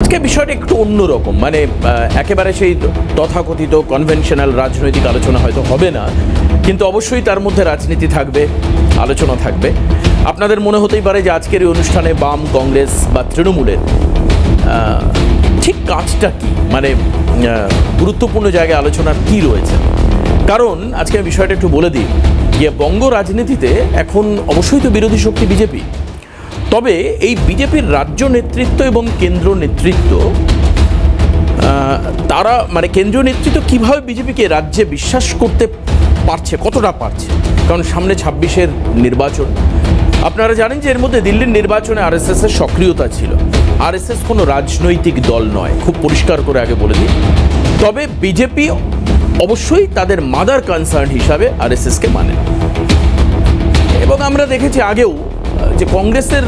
আজকে বিষয়টা একটু অন্যরকম, মানে একেবারে সেই তথাকথিত কনভেনশনাল রাজনৈতিক আলোচনা হয়তো হবে না, কিন্তু অবশ্যই তার মধ্যে রাজনীতি থাকবে, আলোচনা থাকবে। আপনাদের মনে হতেই পারে যে আজকের এই অনুষ্ঠানে বাম, কংগ্রেস বা তৃণমূলের ঠিক কাজটা কি, মানে গুরুত্বপূর্ণ জায়গায় আলোচনার কি রয়েছে। কারণ আজকে আমি বিষয়টা একটু বলে দিই যে বঙ্গ রাজনীতিতে এখন অবশ্যই তো বিরোধী শক্তি বিজেপি, তবে এই বিজেপির রাজ্য নেতৃত্ব এবং কেন্দ্র নেতৃত্ব তারা মানে কেন্দ্রীয় নেতৃত্ব কীভাবে বিজেপিকে রাজ্যে বিশ্বাস করতে পারছে, কতটা পারছে। কারণ সামনে 26-এর নির্বাচন, আপনারা জানেন যে এর মধ্যে দিল্লির নির্বাচনে আরএসএসের সক্রিয়তা ছিল। আরএসএস কোনো রাজনৈতিক দল নয়, খুব পরিষ্কার করে আগে বলে দিই। তবে বিজেপি অবশ্যই তাদের মাদার কনসার্ন হিসাবে আরএসএসকে মানে, এবং আমরা দেখেছি আগেও যে কংগ্রেসের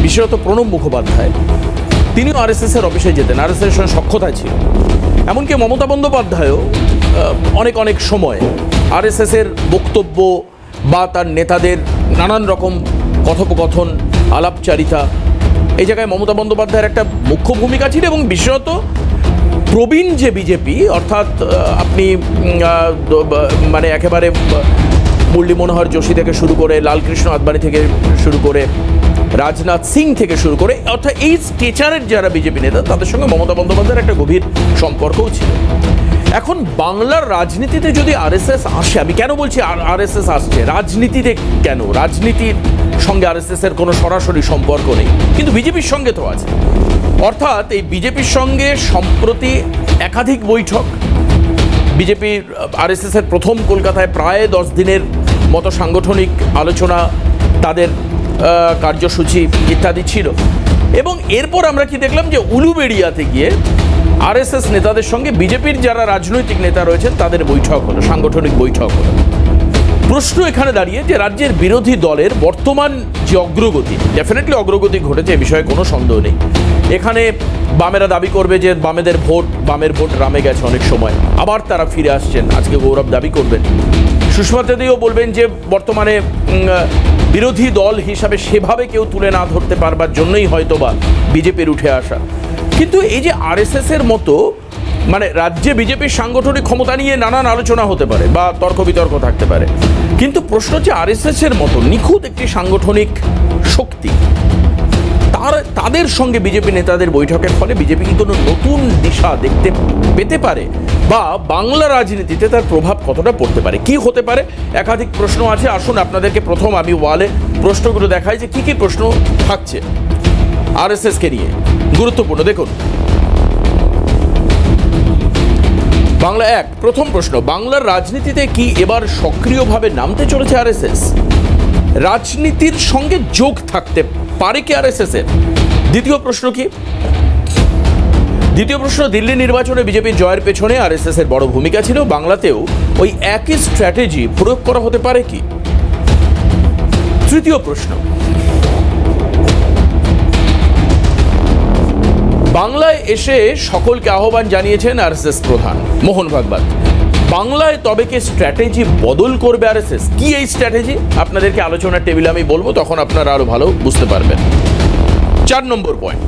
বিশেষত প্রণব মুখোপাধ্যায় তিনিও আরএসএসের অফিসে যেতেন, আরএসএসের সঙ্গে সখ্যতা ছিল। এমনকি মমতা বন্দ্যোপাধ্যায়ও অনেক সময় আরএসএসের বক্তব্য বা তার নেতাদের নানান রকম কথোপকথন, আলাপচারিতা, এই জায়গায় মমতা বন্দ্যোপাধ্যায়ের একটা মুখ্য ভূমিকা ছিল। এবং বিশেষত প্রবীণ যে বিজেপি, অর্থাৎ আপনি মানে একেবারে মুরলী মনোহর যোশী থেকে শুরু করে, লালকৃষ্ণ আদবানি থেকে শুরু করে, রাজনাথ সিং থেকে শুরু করে, অর্থাৎ এই স্টেচারের যারা বিজেপি নেতা, তাদের সঙ্গে মমতা বন্দ্যোপাধ্যায়ের একটা গভীর সম্পর্কও ছিল। এখন বাংলার রাজনীতিতে যদি আরএসএস আসে, আমি কেন বলছি আরএসএস আসছে রাজনীতিতে, কেন রাজনীতির সঙ্গে আরএসএসের কোনো সরাসরি সম্পর্ক নেই, কিন্তু বিজেপির সঙ্গে তো আছে। অর্থাৎ এই বিজেপির সঙ্গে সম্প্রতি একাধিক বৈঠক, বিজেপির আরএসএসের প্রথম কলকাতায় প্রায় 10 দিনের মতো সাংগঠনিক আলোচনা, তাদের কার্যসূচি ইত্যাদি ছিল। এবং এরপর আমরা কি দেখলাম যে উলুবেড়িয়াতে গিয়ে আরএসএস নেতাদের সঙ্গে বিজেপির যারা রাজনৈতিক নেতা রয়েছেন তাদের বৈঠক হলো, সাংগঠনিক বৈঠক হলো। প্রশ্ন এখানে দাঁড়িয়ে যে রাজ্যের বিরোধী দলের বর্তমান যে অগ্রগতি, ডেফিনেটলি অগ্রগতি ঘটেছে, এ বিষয়ে কোনো সন্দেহ নেই। এখানে বামেরা দাবি করবে যে বামের ভোট রামে গেছে অনেক সময়, আবার তারা ফিরে আসছেন, আজকে গৌরব দাবি করবেন। সুষমা দেবীও বলবেন যে বর্তমানে বিরোধী দল হিসাবে সেভাবে কেউ তুলে না ধরতে পারবার জন্যই হয়তোবা বিজেপির উঠে আসা। কিন্তু এই যে আরএসএসের মতো, মানে রাজ্যে বিজেপির সাংগঠনিক ক্ষমতা নিয়ে নানান আলোচনা হতে পারে বা তর্ক বিতর্ক থাকতে পারে, কিন্তু প্রশ্ন হচ্ছে আরএসএসের মতো নিখুঁত একটি সাংগঠনিক শক্তি, তাদের সঙ্গে বিজেপি নেতাদের বৈঠকের ফলে বিজেপি কি কোনো নতুন দিশা দেখতে পেতে পারে, বা বাংলা রাজনীতিতে তার প্রভাব কতটা পড়তে পারে, কি হতে পারে। একাধিক প্রশ্ন আছে, আসুন আপনাদেরকে প্রথম আমি ওয়ালে প্রশ্নগুলো দেখাই যে কি কি প্রশ্ন থাকছে আরএসএসকে নিয়ে, গুরুত্বপূর্ণ। দেখুন, বাংলা এক, প্রথম প্রশ্ন, বাংলার রাজনীতিতে কি এবার সক্রিয়ভাবে নামতে চলেছে আরএসএস? রাজনীতির সঙ্গে যোগ থাকতে পারে কি আরএসএস এর? দ্বিতীয় প্রশ্ন কি? দ্বিতীয় প্রশ্ন, দিল্লি নির্বাচনে বিজেপির জয়ের পেছনে আরএসএস এর বড় ভূমিকা ছিল, বাংলাতেও ওই একই স্ট্র্যাটেজি প্রয়োগ করা হতে পারে কি? তৃতীয় প্রশ্ন, বাংলায় এসে সকলকে আহ্বান জানিয়েছেন আরএসএস প্রধান মোহন ভাগবত। বাংলায় তবে কি স্ট্র্যাটেজি বদল করবে আরএসএস? কি এই স্ট্র্যাটেজি? আপনাদেরকে আলোচনার টেবিলে আমি বলবো, তখন আপনারা আরো ভালো বুঝতে পারবেন। 4 নম্বর পয়েন্ট,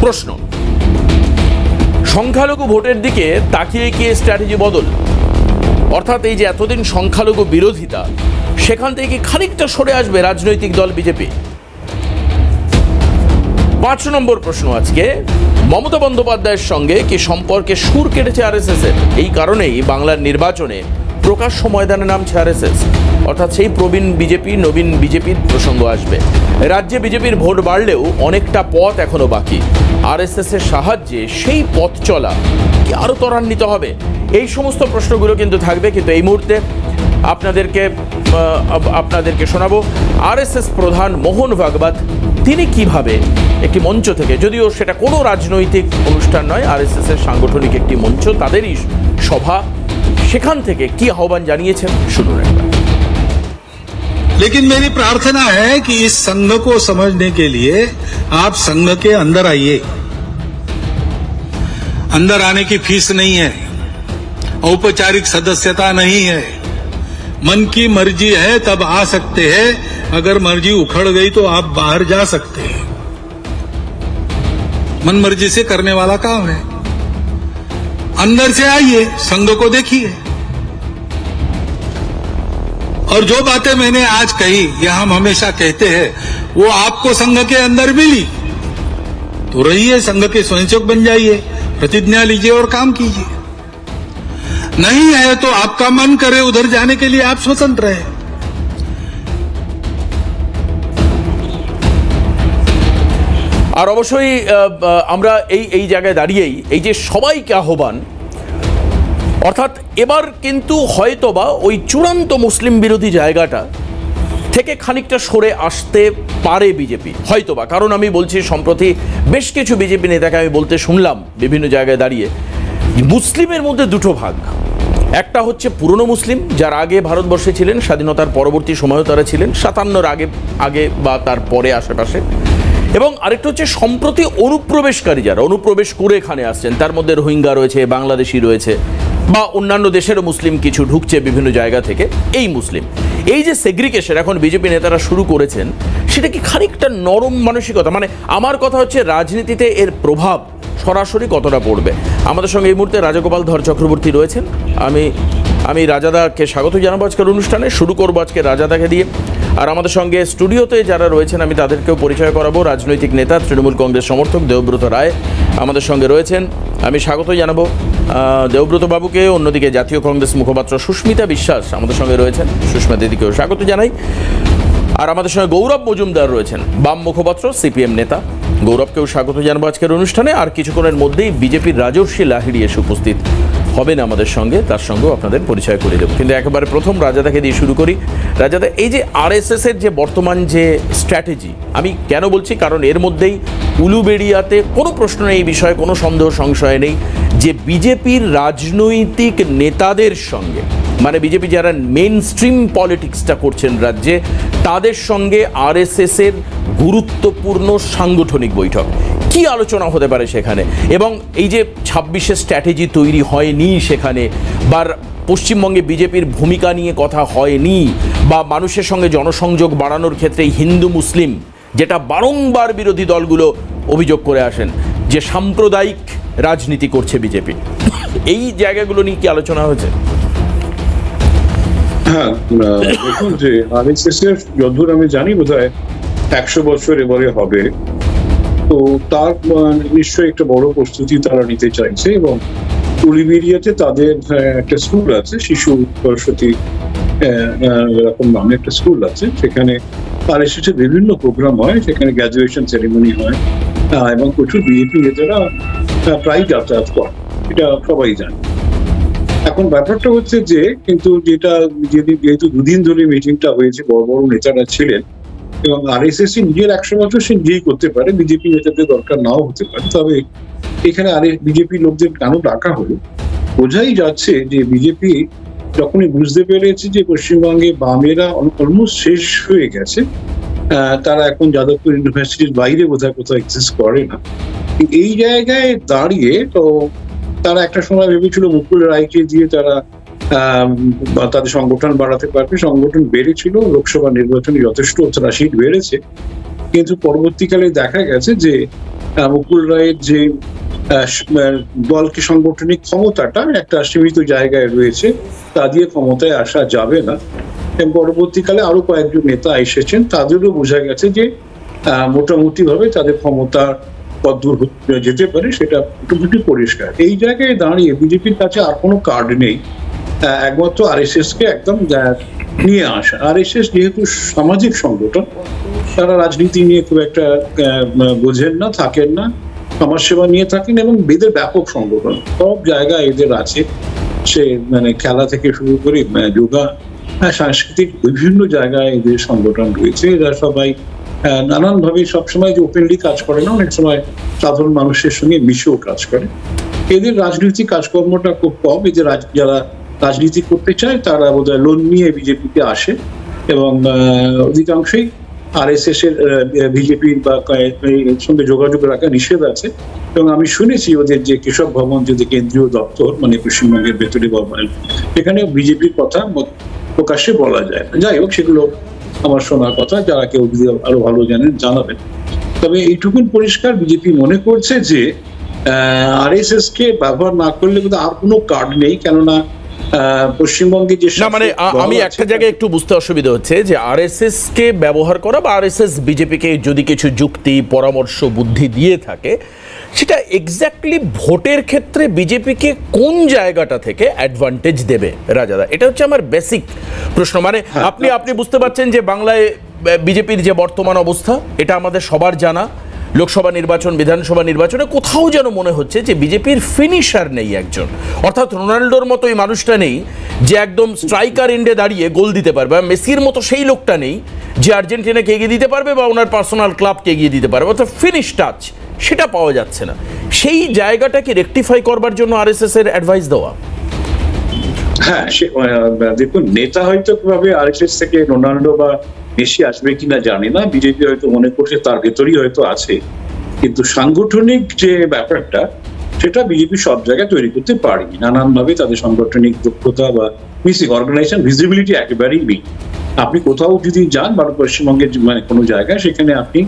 প্রশ্ন, সংখ্যালঘু ভোটের দিকে তাকিয়ে কি স্ট্র্যাটেজি বদল? অর্থাৎ এই যে এতদিন সংখ্যালঘু বিরোধিতা, সেখান থেকে কি খানিকটা সরে আসবে রাজনৈতিক দল বিজেপি? 5 নম্বর প্রশ্ন, আজকে মমতা বন্দ্যোপাধ্যায়ের সঙ্গে কি সম্পর্কে সুর কেটেছে আরএসএস এর? এই কারণেই বাংলার নির্বাচনে প্রকাশ্য ময়দানে নামছে আরএসএস, অর্থাৎ সেই প্রবীণ বিজেপি নবীন বিজেপির প্রসঙ্গ আসবে। রাজ্যে বিজেপির ভোট বাড়লেও অনেকটা পথ এখনো বাকি, আরএসএস এর সাহায্যে সেই পথ চলা কি আরো ত্বরান্বিত হবে? এই সমস্ত প্রশ্নগুলো কিন্তু থাকবে, কিন্তু এই মুহূর্তে আপনাদেরকে শোনাবো আরএসএস প্রধান মোহন ভাগবত তিনি কিভাবে একটি মঞ্চ থেকে, যদিও সেটা কোনো রাজনৈতিক অনুষ্ঠান নয়, আরএসএস এর সাংগঠনিক একটি মঞ্চ, তাদেরই সভা, সেখান থেকে কি আহ্বান জানিয়েছেন শুনুন একবার। लेकिन मेरी प्रार्थना है कि इस संघ को समझने के लिए आप संघ के अंदर आइए। अंदर आने की फीस नहीं है, औपचारिक सदस्यता नहीं है, मन की मर्जी है तब आ सकते हैं, अगर मर्जी उखड़ गई तो आप बाहर जा सकते हैं। मन मर्जी से करने वाला काम है। अंदर से आइए, संघ को देखिए, और जो बातें मैंने आज कही या हम हमेशा कहते हैं वो आपको संघ के अंदर मिली तो रहिए, संघ के स्वयंसेवक बन जाइए, प्रतिज्ञा लीजिए और काम कीजिए। नहीं है तो आपका मन करे उधर जाने के लिए आप स्वतंत्र हैं। আর অবশ্যই আমরা এই জায়গায় দাঁড়িয়েই এই যে সবাইকে আহ্বান, অর্থাৎ এবার কিন্তু হয়তোবা ওই চূড়ান্ত মুসলিম বিরোধী জায়গাটা থেকে খানিকটা সরে আসতে পারে বিজেপি, হয়তোবা। কারণ আমি বলছি, সম্প্রতি বেশ কিছু বিজেপি নেতাকে আমি বলতে শুনলাম বিভিন্ন জায়গায় দাঁড়িয়ে, মুসলিমের মধ্যে দুটো ভাগ। একটা হচ্ছে পুরনো মুসলিম, যারা আগে ভারতবর্ষে ছিলেন, স্বাধীনতার পরবর্তী সময়ও তারা ছিলেন, 57-র আগে বা তার পরে আশেপাশে। এবং আরেকটা হচ্ছে সম্প্রতি অনুপ্রবেশকারী, যারা অনুপ্রবেশ করে এখানে আসছেন, তার মধ্যে রোহিঙ্গা রয়েছে, বাংলাদেশি রয়েছে, বা অন্যান্য দেশেরও মুসলিম কিছু ঢুকছে বিভিন্ন জায়গা থেকে। এই মুসলিম, এই যে সেগ্রিগেশন এখন বিজেপি নেতারা শুরু করেছেন, সেটা কি খানিকটা নরম মানসিকতা? মানে আমার কথা হচ্ছে, রাজনীতিতে এর প্রভাব সরাসরি কতটা পড়বে? আমাদের সঙ্গে এই মুহূর্তে রাজাগোপাল ধর চক্রবর্তী রয়েছেন। আমি রাজাদাকে স্বাগত জানাবো আজকের অনুষ্ঠানে। শুরু করবো আজকে রাজাদাকে দিয়ে। আর আমাদের সঙ্গে স্টুডিওতে যারা রয়েছেন আমি তাদেরকেও পরিচয় করাবো। রাজনৈতিক নেতা, তৃণমূল কংগ্রেস সমর্থক দেবব্রত রায় আমাদের সঙ্গে রয়েছেন, আমি স্বাগত জানাবো দেবব্রত বাবুকে। অন্যদিকে জাতীয় কংগ্রেস মুখপাত্র সুস্মিতা বিশ্বাস আমাদের সঙ্গে রয়েছেন, সুস্মিতা দিদিকেও স্বাগত জানাই। আর আমাদের সঙ্গে গৌরব মজুমদার রয়েছেন, বাম মুখপাত্র, সিপিএম নেতা। গৌরবকেও স্বাগত জানাবো আজকের অনুষ্ঠানে। আর কিছুক্ষণের মধ্যেই বিজেপির রাজর্ষি লাহিড়ী এসে উপস্থিত হবেন আমাদের সঙ্গে, তার সঙ্গেও আপনাদের পরিচয় করে দেবো। কিন্তু একেবারে প্রথম রাজাদাকে দিয়ে শুরু করি। রাজাদা, এই যে আরএসএসের যে বর্তমান যে স্ট্র্যাটেজি, আমি কেন বলছি, কারণ এর মধ্যেই উলুবেড়িয়াতে কোনো প্রশ্ন নেই, এই বিষয়ে কোনো সন্দেহ সংশয় নেই যে বিজেপির রাজনৈতিক নেতাদের সঙ্গে, মানে বিজেপি যারা মেইন স্ট্রিম পলিটিক্সটা করছেন রাজ্যে, তাদের সঙ্গে আরএসএসের গুরুত্বপূর্ণ সাংগঠনিক বৈঠক। কি আলোচনা হতে পারে সেখানে? এবং এই যে 26-এর স্ট্র্যাটেজি তৈরি হয়নি সেখানে, বা পশ্চিমবঙ্গে বিজেপির ভূমিকা নিয়ে কথা হয়নি, বা মানুষের সঙ্গে জনসংযোগ বাড়ানোর ক্ষেত্রে হিন্দু মুসলিম, যেটা বারংবার বিরোধী দলগুলো অভিযোগ করে আসেন যে সাম্প্রদায়িক রাজনীতি করছে বিজেপি, এই জায়গাগুলো নিয়ে কি আলোচনা হয়েছে? হ্যাঁ, দেখুন যে আরএসএস এর যতদূর আমি জানি বোধহয় 100 বছর এবারে হবে, তো তার নিশ্চয়ই একটা বড় প্রস্তুতি তারা নিতে চাইছে। এবং উলুবেড়িয়াতে তাদের একটা স্কুল আছে, শিশু সরস্বতী এরকম নামে একটা স্কুল আছে, সেখানে আরএসএস এর বিভিন্ন প্রোগ্রাম হয়, সেখানে গ্র্যাজুয়েশন সেরেমনি হয় এবং প্রচুর বিজেপি নেতারা প্রায় যাতায়াত করে, এটা সবাই জানে। এখন ব্যাপারটা হচ্ছে যে, কিন্তু যেহেতু দুদিন ধরে মিটিংটা হয়েছে, বড় বড় নেতারা ছিলেন, এবং আরএসএস নিজের 100 বছর সে নিজেই করতে পারে, বিজেপি নেতাদের দরকার নাও হতে পারে। তবে এখানে বিজেপি লোকদের কেন ডাকা হলো, বোঝাই যাচ্ছে যে বিজেপি যখনই বুঝতে পেরেছে যে পশ্চিমবঙ্গে বামেরা অলমোস্ট শেষ হয়ে গেছে, তারা এখন যাদবপুর ইউনিভার্সিটির বাইরে বোধহয় কোথাও এক্সিস্ট করে না, এই জায়গায় দাঁড়িয়ে তো তারা একটা সময় ভেবেছিল মুকুল রায়কে দিয়ে তারা তাদের সংগঠন বাড়াতে পারবে। সংগঠন বেড়েছিল, লোকসভা নির্বাচনে যথেষ্ট তারা সিট বেড়েছে, কিন্তু পরবর্তীকালে দেখা গেছে যে মুকুল রায়ের যে দলকে সাংগঠনিক ক্ষমতাটা একটা সীমিত জায়গায় রয়েছে, তা দিয়ে ক্ষমতায় আসা যাবে না। এবং পরবর্তীকালে আরো কয়েকজন নেতা এসেছেন, তাদেরও বোঝা গেছে যে মোটামুটি ভাবে তাদের ক্ষমতার কতদূর যেতে পারে সেটা মোটামুটি পরিষ্কার। এই জায়গায় দাঁড়িয়ে বিজেপির কাছে আর কোনো কার্ড নেই, একমাত্র আরএসএস কে একদম নিয়ে আসা। আরএসএস যেহেতু সামাজিক সংগঠন, তারা রাজনীতি নিয়ে খুব একটা বোঝেন না, থাকেন না, সমাজসেবা নিয়ে থাকেন, এবং এদের ব্যাপক সংগঠন সব জায়গায় এদের আছে, সে মানে খেলা থেকে শুরু করে যোগা, সাংস্কৃতিক বিভিন্ন জায়গায় এদের সংগঠন রয়েছে। এরা সবাই নানান ভাবে সবসময় যে ওপেনলি কাজ করে না, অনেক সময় সাধারণ মানুষের সঙ্গে মিশেও কাজ করে। এদের রাজনৈতিক কাজকর্মটা খুব কম। এদের যারা রাজনীতি করতে চায় তারা বোধহয় লোন নিয়ে বিজেপিতে আসে, এবং অধিকাংশই আরএসএস এর বিজেপির বা সঙ্গে যোগাযোগ রাখা নিষেধ আছে। এবং আমি শুনেছি ওদের যে কৃষক ভবন, যদি কেন্দ্রীয় দপ্তর মানে পশ্চিমবঙ্গের ভেতরে, এখানে বিজেপির কথা প্রকাশ্যে বলা যায় না। যাই হোক, সেগুলো আমার শোনার কথা, যারা কেউ আরো ভালো জানেন জানাবেন। তবে এইটুকুন পরিষ্কার, বিজেপি মনে করছে যে আরএসএস কে ব্যবহার না করলে বোধহয় আর কোনো কার্ড নেই, কেননা পশ্চিমবঙ্গে যে না, মানে আমি একটা জায়গায় একটু বুঝতে অসুবিধা হচ্ছে যে আরএসএস কে ব্যবহার করা বা আরএসএস বিজেপিকে যদি কিছু যুক্তি, পরামর্শ, বুদ্ধি দিয়ে থাকে, সেটা এক্স্যাক্টলি ভোটের ক্ষেত্রে বিজেপিকে কোন জায়গাটা থেকে অ্যাডভান্টেজ দেবে রাজাদা? এটা হচ্ছে আমার বেসিক প্রশ্ন। মানে আপনি বুঝতে পারছেন যে বাংলায় বিজেপির যে বর্তমান অবস্থা, এটা আমাদের সবার জানা। লোকসভা নির্বাচন, বিধানসভা নির্বাচনে কোথাও যেন মনে হচ্ছে যে বিজেপির ফিনিশার নেই একজন, অর্থাৎ রোনাল্ডোর মতো এই মানুষটা নেই যে একদম স্ট্রাইকার এন্ডে দাঁড়িয়ে গোল দিতে পারবে, মেসির মতো সেই লোকটা নেই যে আর্জেন্টিনাকে এগিয়ে দিতে পারবে বা ওনার পার্সোনাল ক্লাবকে এগিয়ে দিতে পারবে, অর্থাৎ ফিনিশ টাচ সেটা পাওয়া যাচ্ছে না। সেই জায়গাটাকে রেকটিফাই করবার জন্য আরএসএস এর অ্যাডভাইস দেওয়া। হ্যাঁ, দেখুন, নেতা হয়তো কিভাবে আরএসএস থেকে রোনাল্ডো বা মেসি আসবে কিনা জানি না, বিজেপি হয়তো মনে করছে তার ভেতরই হয়তো আছে, কিন্তু সাংগঠনিক যে ব্যাপারটা সেটা বিজেপি সব জায়গায় তৈরি করতে পারেনি। নানানভাবে তাদের সাংগঠনিক দক্ষতা বা অর্গানাইজেশন ভিজিবিলিটি একেবারেই নেই। আপনি কোথাও যদি যান বা পশ্চিমবঙ্গের মানে কোনো জায়গায়, সেখানে আপনি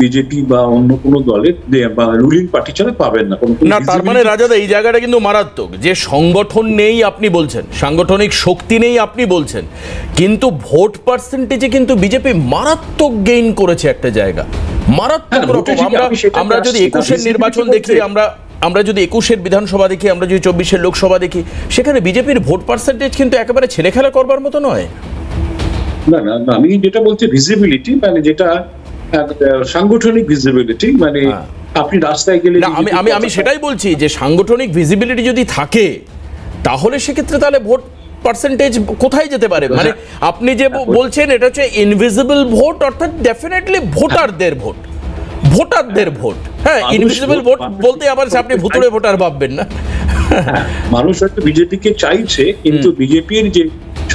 বিজেপি বা অন্য কোনো দলের বা রুলিং পার্টি ছাড়া পাবেন না। না, তার মানে রাজাদা এই জায়গাটা কিন্তু মারাত্মক, যে সংগঠন নেই আপনি বলছেন, সাংগঠনিক শক্তি নেই আপনি বলছেন, কিন্তু ভোট পার্সেন্টেজে কিন্তু বিজেপি মারাত্মক গেইন করেছে একটা জায়গা, মারাত্মক রকম। আমরা যদি 21-এর নির্বাচন দেখি, আমরা যদি 21-এর বিধানসভা দেখি, আমরা যদি 24-এর লোকসভা দেখি, সেখানে বিজেপির ভোট পার্সেন্টেজ কিন্তু একেবারে ছেলে খেলা করবার মতো নয়। না না, আমি যেটা বলছি ভিজিবিলিটি, মানে যেটা সাংগঠনিক ভিজিবিলিটি, মানে আপনি রাস্তায় গেলে, আমি সেটাই বলছি যে সাংগঠনিক ভিজিবিলিটি যদি থাকে, তাহলে সেক্ষেত্রে তাহলে ভোট পার্সেন্টেজ কোথায় যেতে পারে? মানে আপনি যে বলছেন এটা হচ্ছে ইনভিজিবল ভোট, অর্থাৎ ডেফিনেটলি ভোটারদের ভোট, ভোটারদের ভোট। হ্যাঁ, ইনভিজিবল ভোট বলতে আবার আপনি ভুতুড়ে ভোটার ভাববেন না। মানুষ হয়তো বিজেপিকে চাইছে, কিন্তু বিজেপির যে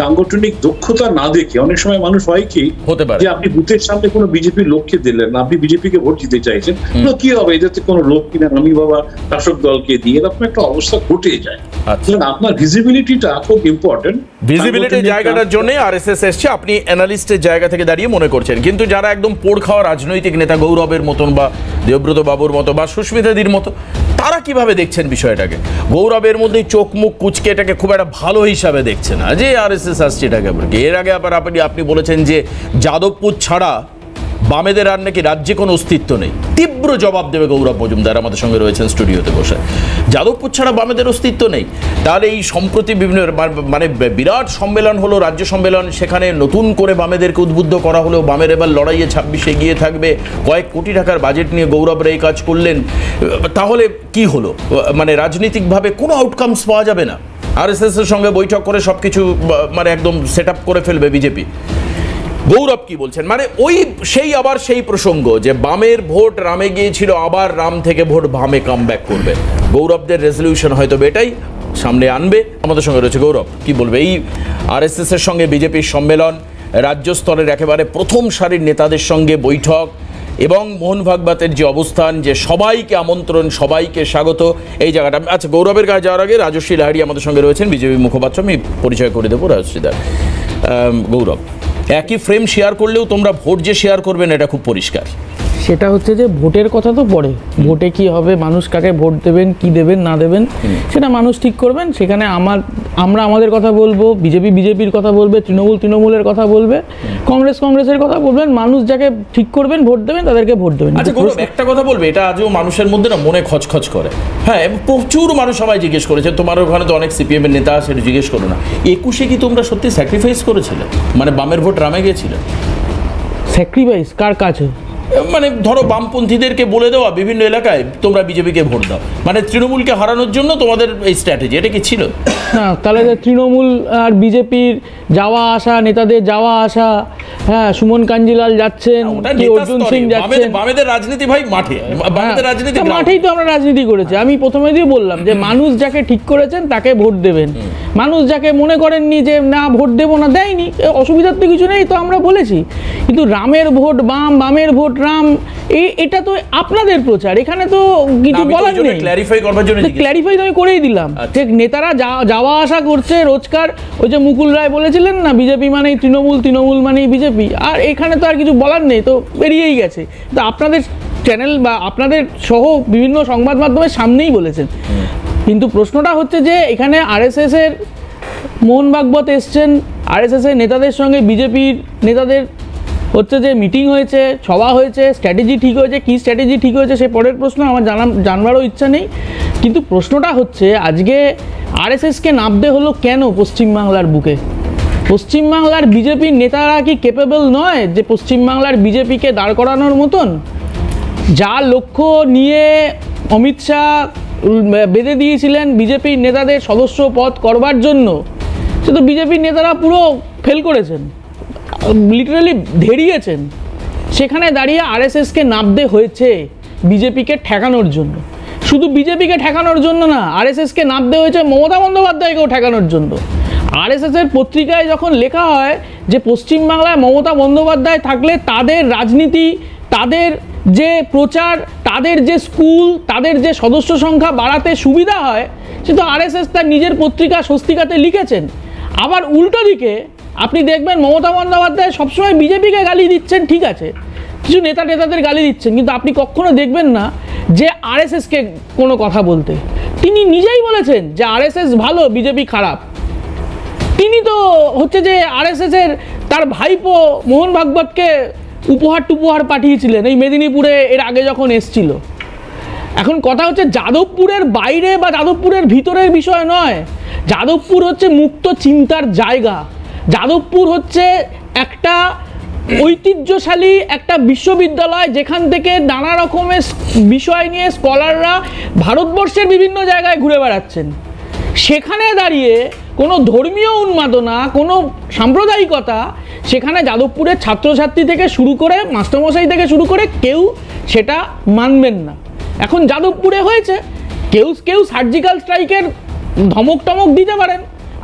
সাংগঠনিক দক্ষতা না দেখে অনেক সময় মানুষ হয় কি হতে পারে যে আপনি বুথের সামনে কোনো বিজেপির লোককে দিলেন না, আপনি বিজেপিকে ভোট দিতে চাইছেন, কি হবে এটাতে কোনো লোক কিনা আমি বাবা শাসক দলকে দিয়ে, এরকম একটা অবস্থা ঘটে যায়। আপনার ভিজিবিলিটিটা খুব ইম্পর্টেন্ট। ভিজিবিলিটির জায়গাটার জন্য আরএসএস এসছে, আপনি অ্যানালিস্টের জায়গা থেকে দাঁড়িয়ে মনে করছেন, কিন্তু যারা একদম পোড় খাওয়া রাজনৈতিক নেতা, গৌরবের মতন বা দেবব্রত বাবুর মতো বা সুস্মিতাদির মতো, তারা কিভাবে দেখছেন বিষয়টাকে? গৌরবের মধ্যে চোখ মুখ কুচকে এটাকে খুব একটা ভালো হিসাবে দেখছে না যে আরএসএস আসছে এটাকে। এর আগে আবার আপনি বলেছেন যে যাদবপুর ছাড়া বামেদের আর নাকি রাজ্যে কোনো অস্তিত্ব নেই। তীব্র জবাব দেবে গৌরব মজুমদার, আমাদের সঙ্গে রয়েছেন স্টুডিওতে বসে। যাদবপুর ছাড়া বামেদের অস্তিত্ব নেই। তাহলে এই সম্প্রতি বিভিন্ন মানে বিরাট সম্মেলন হলো, রাজ্য সম্মেলন, সেখানে নতুন করে বামেদেরকে উদ্বুদ্ধ করা হলো, বামের এবার লড়াইয়ে 26-এ এগিয়ে থাকবে, কয়েক কোটি টাকার বাজেট নিয়ে গৌরবরা এই কাজ করলেন। তাহলে কি হলো? মানে রাজনীতিকভাবে কোনো আউটকামস পাওয়া যাবে না, আরএসএস এর সঙ্গে বৈঠক করে সবকিছু মানে একদম সেট আপ করে ফেলবে বিজেপি। গৌরব কি বলছেন? মানে সেই প্রসঙ্গ যে বামের ভোট রামে গিয়েছিল, আবার রাম থেকে ভোট বামে কামব্যাক করবে, গৌরবদের রেজলিউশন হয়তো এটাই সামনে আনবে। আমাদের সঙ্গে রয়েছে গৌরব, কি বলবে এই আরএসএস এর সঙ্গে বিজেপির সম্মেলন, রাজ্য স্তরের একেবারে প্রথম সারির নেতাদের সঙ্গে বৈঠক, এবং মোহন ভাগবতের যে অবস্থান, যে সবাইকে আমন্ত্রণ, সবাইকে স্বাগত, এই জায়গাটা। আচ্ছা, গৌরবের কাছে যাওয়ার আগে রাজশ্রী লাহিড়ী আমাদের সঙ্গে রয়েছেন, বিজেপি মুখপাত্র, আমি পরিচয় করে দেবো রাজশ্রীদার। গৌরব, একই ফ্রেম শেয়ার করলেও তোমরা ভোট যে শেয়ার করবেন এটা খুব পরিষ্কার। সেটা হচ্ছে যে ভোটের কথা তো পরে, ভোটে কি হবে, মানুষ কাকে ভোট দেবেন, কি দেবেন না দেবেন, সেটা মানুষ ঠিক করবেন। সেখানে আমরা আমাদের কথা বলবো, বিজেপির কথা বলবে, তৃণমূলের কথা বলবে, কংগ্রেসের কথা বলবেন। মানুষ যাকে ঠিক করবেন, ভোট দেবেন, তাদেরকে ভোট দেবেন। আচ্ছা গৌরব, একটা কথা বলবে, এটা আজও মানুষের মধ্যে না মনে খচখচ করে। হ্যাঁ, প্রচুর মানুষ সবাই জিজ্ঞেস করেছে, তোমার ওখানে তো অনেক সিপিএম এর নেতা আছে, জিজ্ঞেস করো না, 21-এ কি তোমরা সত্যি স্যাক্রিফাইস করেছিলে? মানে বামের ভোট রামে গিয়েছিল? স্যাক্রিফাইস কার কাছে? মানে ধরো বামপন্থীদেরকে বলে দেওয়া বিভিন্ন এলাকায় তোমরা বিজেপিকে ভোট দাও, মানে তৃণমূলকে হারানোর জন্য তোমাদের এই স্ট্র্যাটেজি, এটা কি ছিল? হ্যাঁ, তাহলে তৃণমূল আর বিজেপির যাওয়া আসা, নেতাদের যাওয়া আসা, হ্যাঁ, সুমন কাঞ্জিলাল যাচ্ছেন, অর্জুন সিং যাচ্ছেন, বামেদের রাজনীতি ভাই মাঠে, বামেদের রাজনীতি মাঠেই তো আমরা রাজনীতি করেছি। আমি প্রথমে দিয়ে বললাম যে মানুষ যাকে ঠিক করেছেন তাকে ভোট দেবেন, মানুষ যাকে মনে করেননি যে না ভোট দেবো না, দেয়নি, অসুবিধার তো কিছু নেই, তো আমরা বলেছি। কিন্তু রামের ভোট বাম, বামের ভোট রাম, এটা তো আপনাদের প্রচার, এখানে তো কিছু বলার নেই। ক্ল্যারিফাই তো আমি করেই দিলাম। ঠিক, নেতারা যাওয়া আসা করছে রোজকার, ওই যে মুকুল রায় বলেছিলেন না, বিজেপি মানেই তৃণমূল, তৃণমূল মানেই বিজেপি, আর এখানে তো আর কিছু বলার নেই, তো বেরিয়েই গেছে। তো আপনাদের চ্যানেল বা আপনাদের সহ বিভিন্ন সংবাদ মাধ্যমের সামনেই বলেছেন। কিন্তু প্রশ্নটা হচ্ছে যে এখানে আরএসএস এর মোহন ভাগবত এসছেন, আরএসএস এর নেতাদের সঙ্গে বিজেপির নেতাদের হচ্ছে যে মিটিং হয়েছে, সভা হয়েছে, স্ট্র্যাটেজি ঠিক হয়েছে, কী স্ট্র্যাটেজি ঠিক হয়েছে সে পরের প্রশ্ন, আমার জানবারও ইচ্ছা নেই। কিন্তু প্রশ্নটা হচ্ছে আজকে আরএসএসকে নামতে হলো কেন পশ্চিমবাংলার বুকে? পশ্চিমবাংলার বিজেপির নেতারা কি ক্যাপেবল নয় যে পশ্চিমবাংলার বিজেপিকে দাঁড় করানোর মতন? যা লক্ষ্য নিয়ে অমিত শাহ বেঁধে দিয়েছিলেন বিজেপির নেতাদের সদস্য পদ করবার জন্য, সে তো বিজেপির নেতারা পুরো ফেল করেছেন, লিটারালি ধেরিয়েছেন। সেখানে দাঁড়িয়ে আরএসএসকে নামতে হয়েছে বিজেপিকে ঠেকানোর জন্য। শুধু বিজেপিকে ঠেকানোর জন্য না, আরএসএসকে নামতে হয়েছে মমতা বন্দ্যোপাধ্যায়কেও ঠেকানোর জন্য। আরএসএসের পত্রিকায় যখন লেখা হয় যে পশ্চিমবাংলায় মমতা বন্দ্যোপাধ্যায় থাকলে তাদের রাজনীতি, তাদের যে প্রচার, তাদের যে স্কুল, তাদের যে সদস্য সংখ্যা বাড়াতে সুবিধা হয়, সে তো আরএসএস তার নিজের পত্রিকা স্বস্তিকাতে লিখেছেন। আবার উল্টো দিকে আপনি দেখবেন মমতা বন্দ্যোপাধ্যায় সবসময় বিজেপিকে গালি দিচ্ছেন, ঠিক আছে, কিছু নেতাদের গালি দিচ্ছেন, কিন্তু আপনি কখনো দেখবেন না যে আরএসএসকে কোনো কথা বলতে। তিনি নিজেই বলেছেন যে আরএসএস ভালো, বিজেপি খারাপ। তিনি তো হচ্ছে যে আরএসএসের তার ভাইপো মোহন ভাগবতকে উপহার পাঠিয়েছিলেন এই মেদিনীপুরে এর আগে যখন এসছিল। এখন কথা হচ্ছে যাদবপুরের বাইরে বা যাদবপুরের ভিতরের বিষয় নয়, যাদবপুর হচ্ছে মুক্ত চিন্তার জায়গা। যাদবপুর হচ্ছে একটা ঐতিহ্যশালী একটা বিশ্ববিদ্যালয় যেখান থেকে নানা রকমের বিষয় নিয়ে স্কলাররা ভারতবর্ষের বিভিন্ন জায়গায় ঘুরে বেড়াচ্ছেন। সেখানে দাঁড়িয়ে কোনো ধর্মীয় উন্মাদনা, কোনো সাম্প্রদায়িকতা সেখানে যাদবপুরের ছাত্রছাত্রী থেকে শুরু করে মাস্টারমশাই থেকে শুরু করে কেউ সেটা মানবেন না। এখন যাদবপুরে হয়েছে, কেউ সার্জিক্যাল স্ট্রাইকের ধমক টমক দিতে পারেন।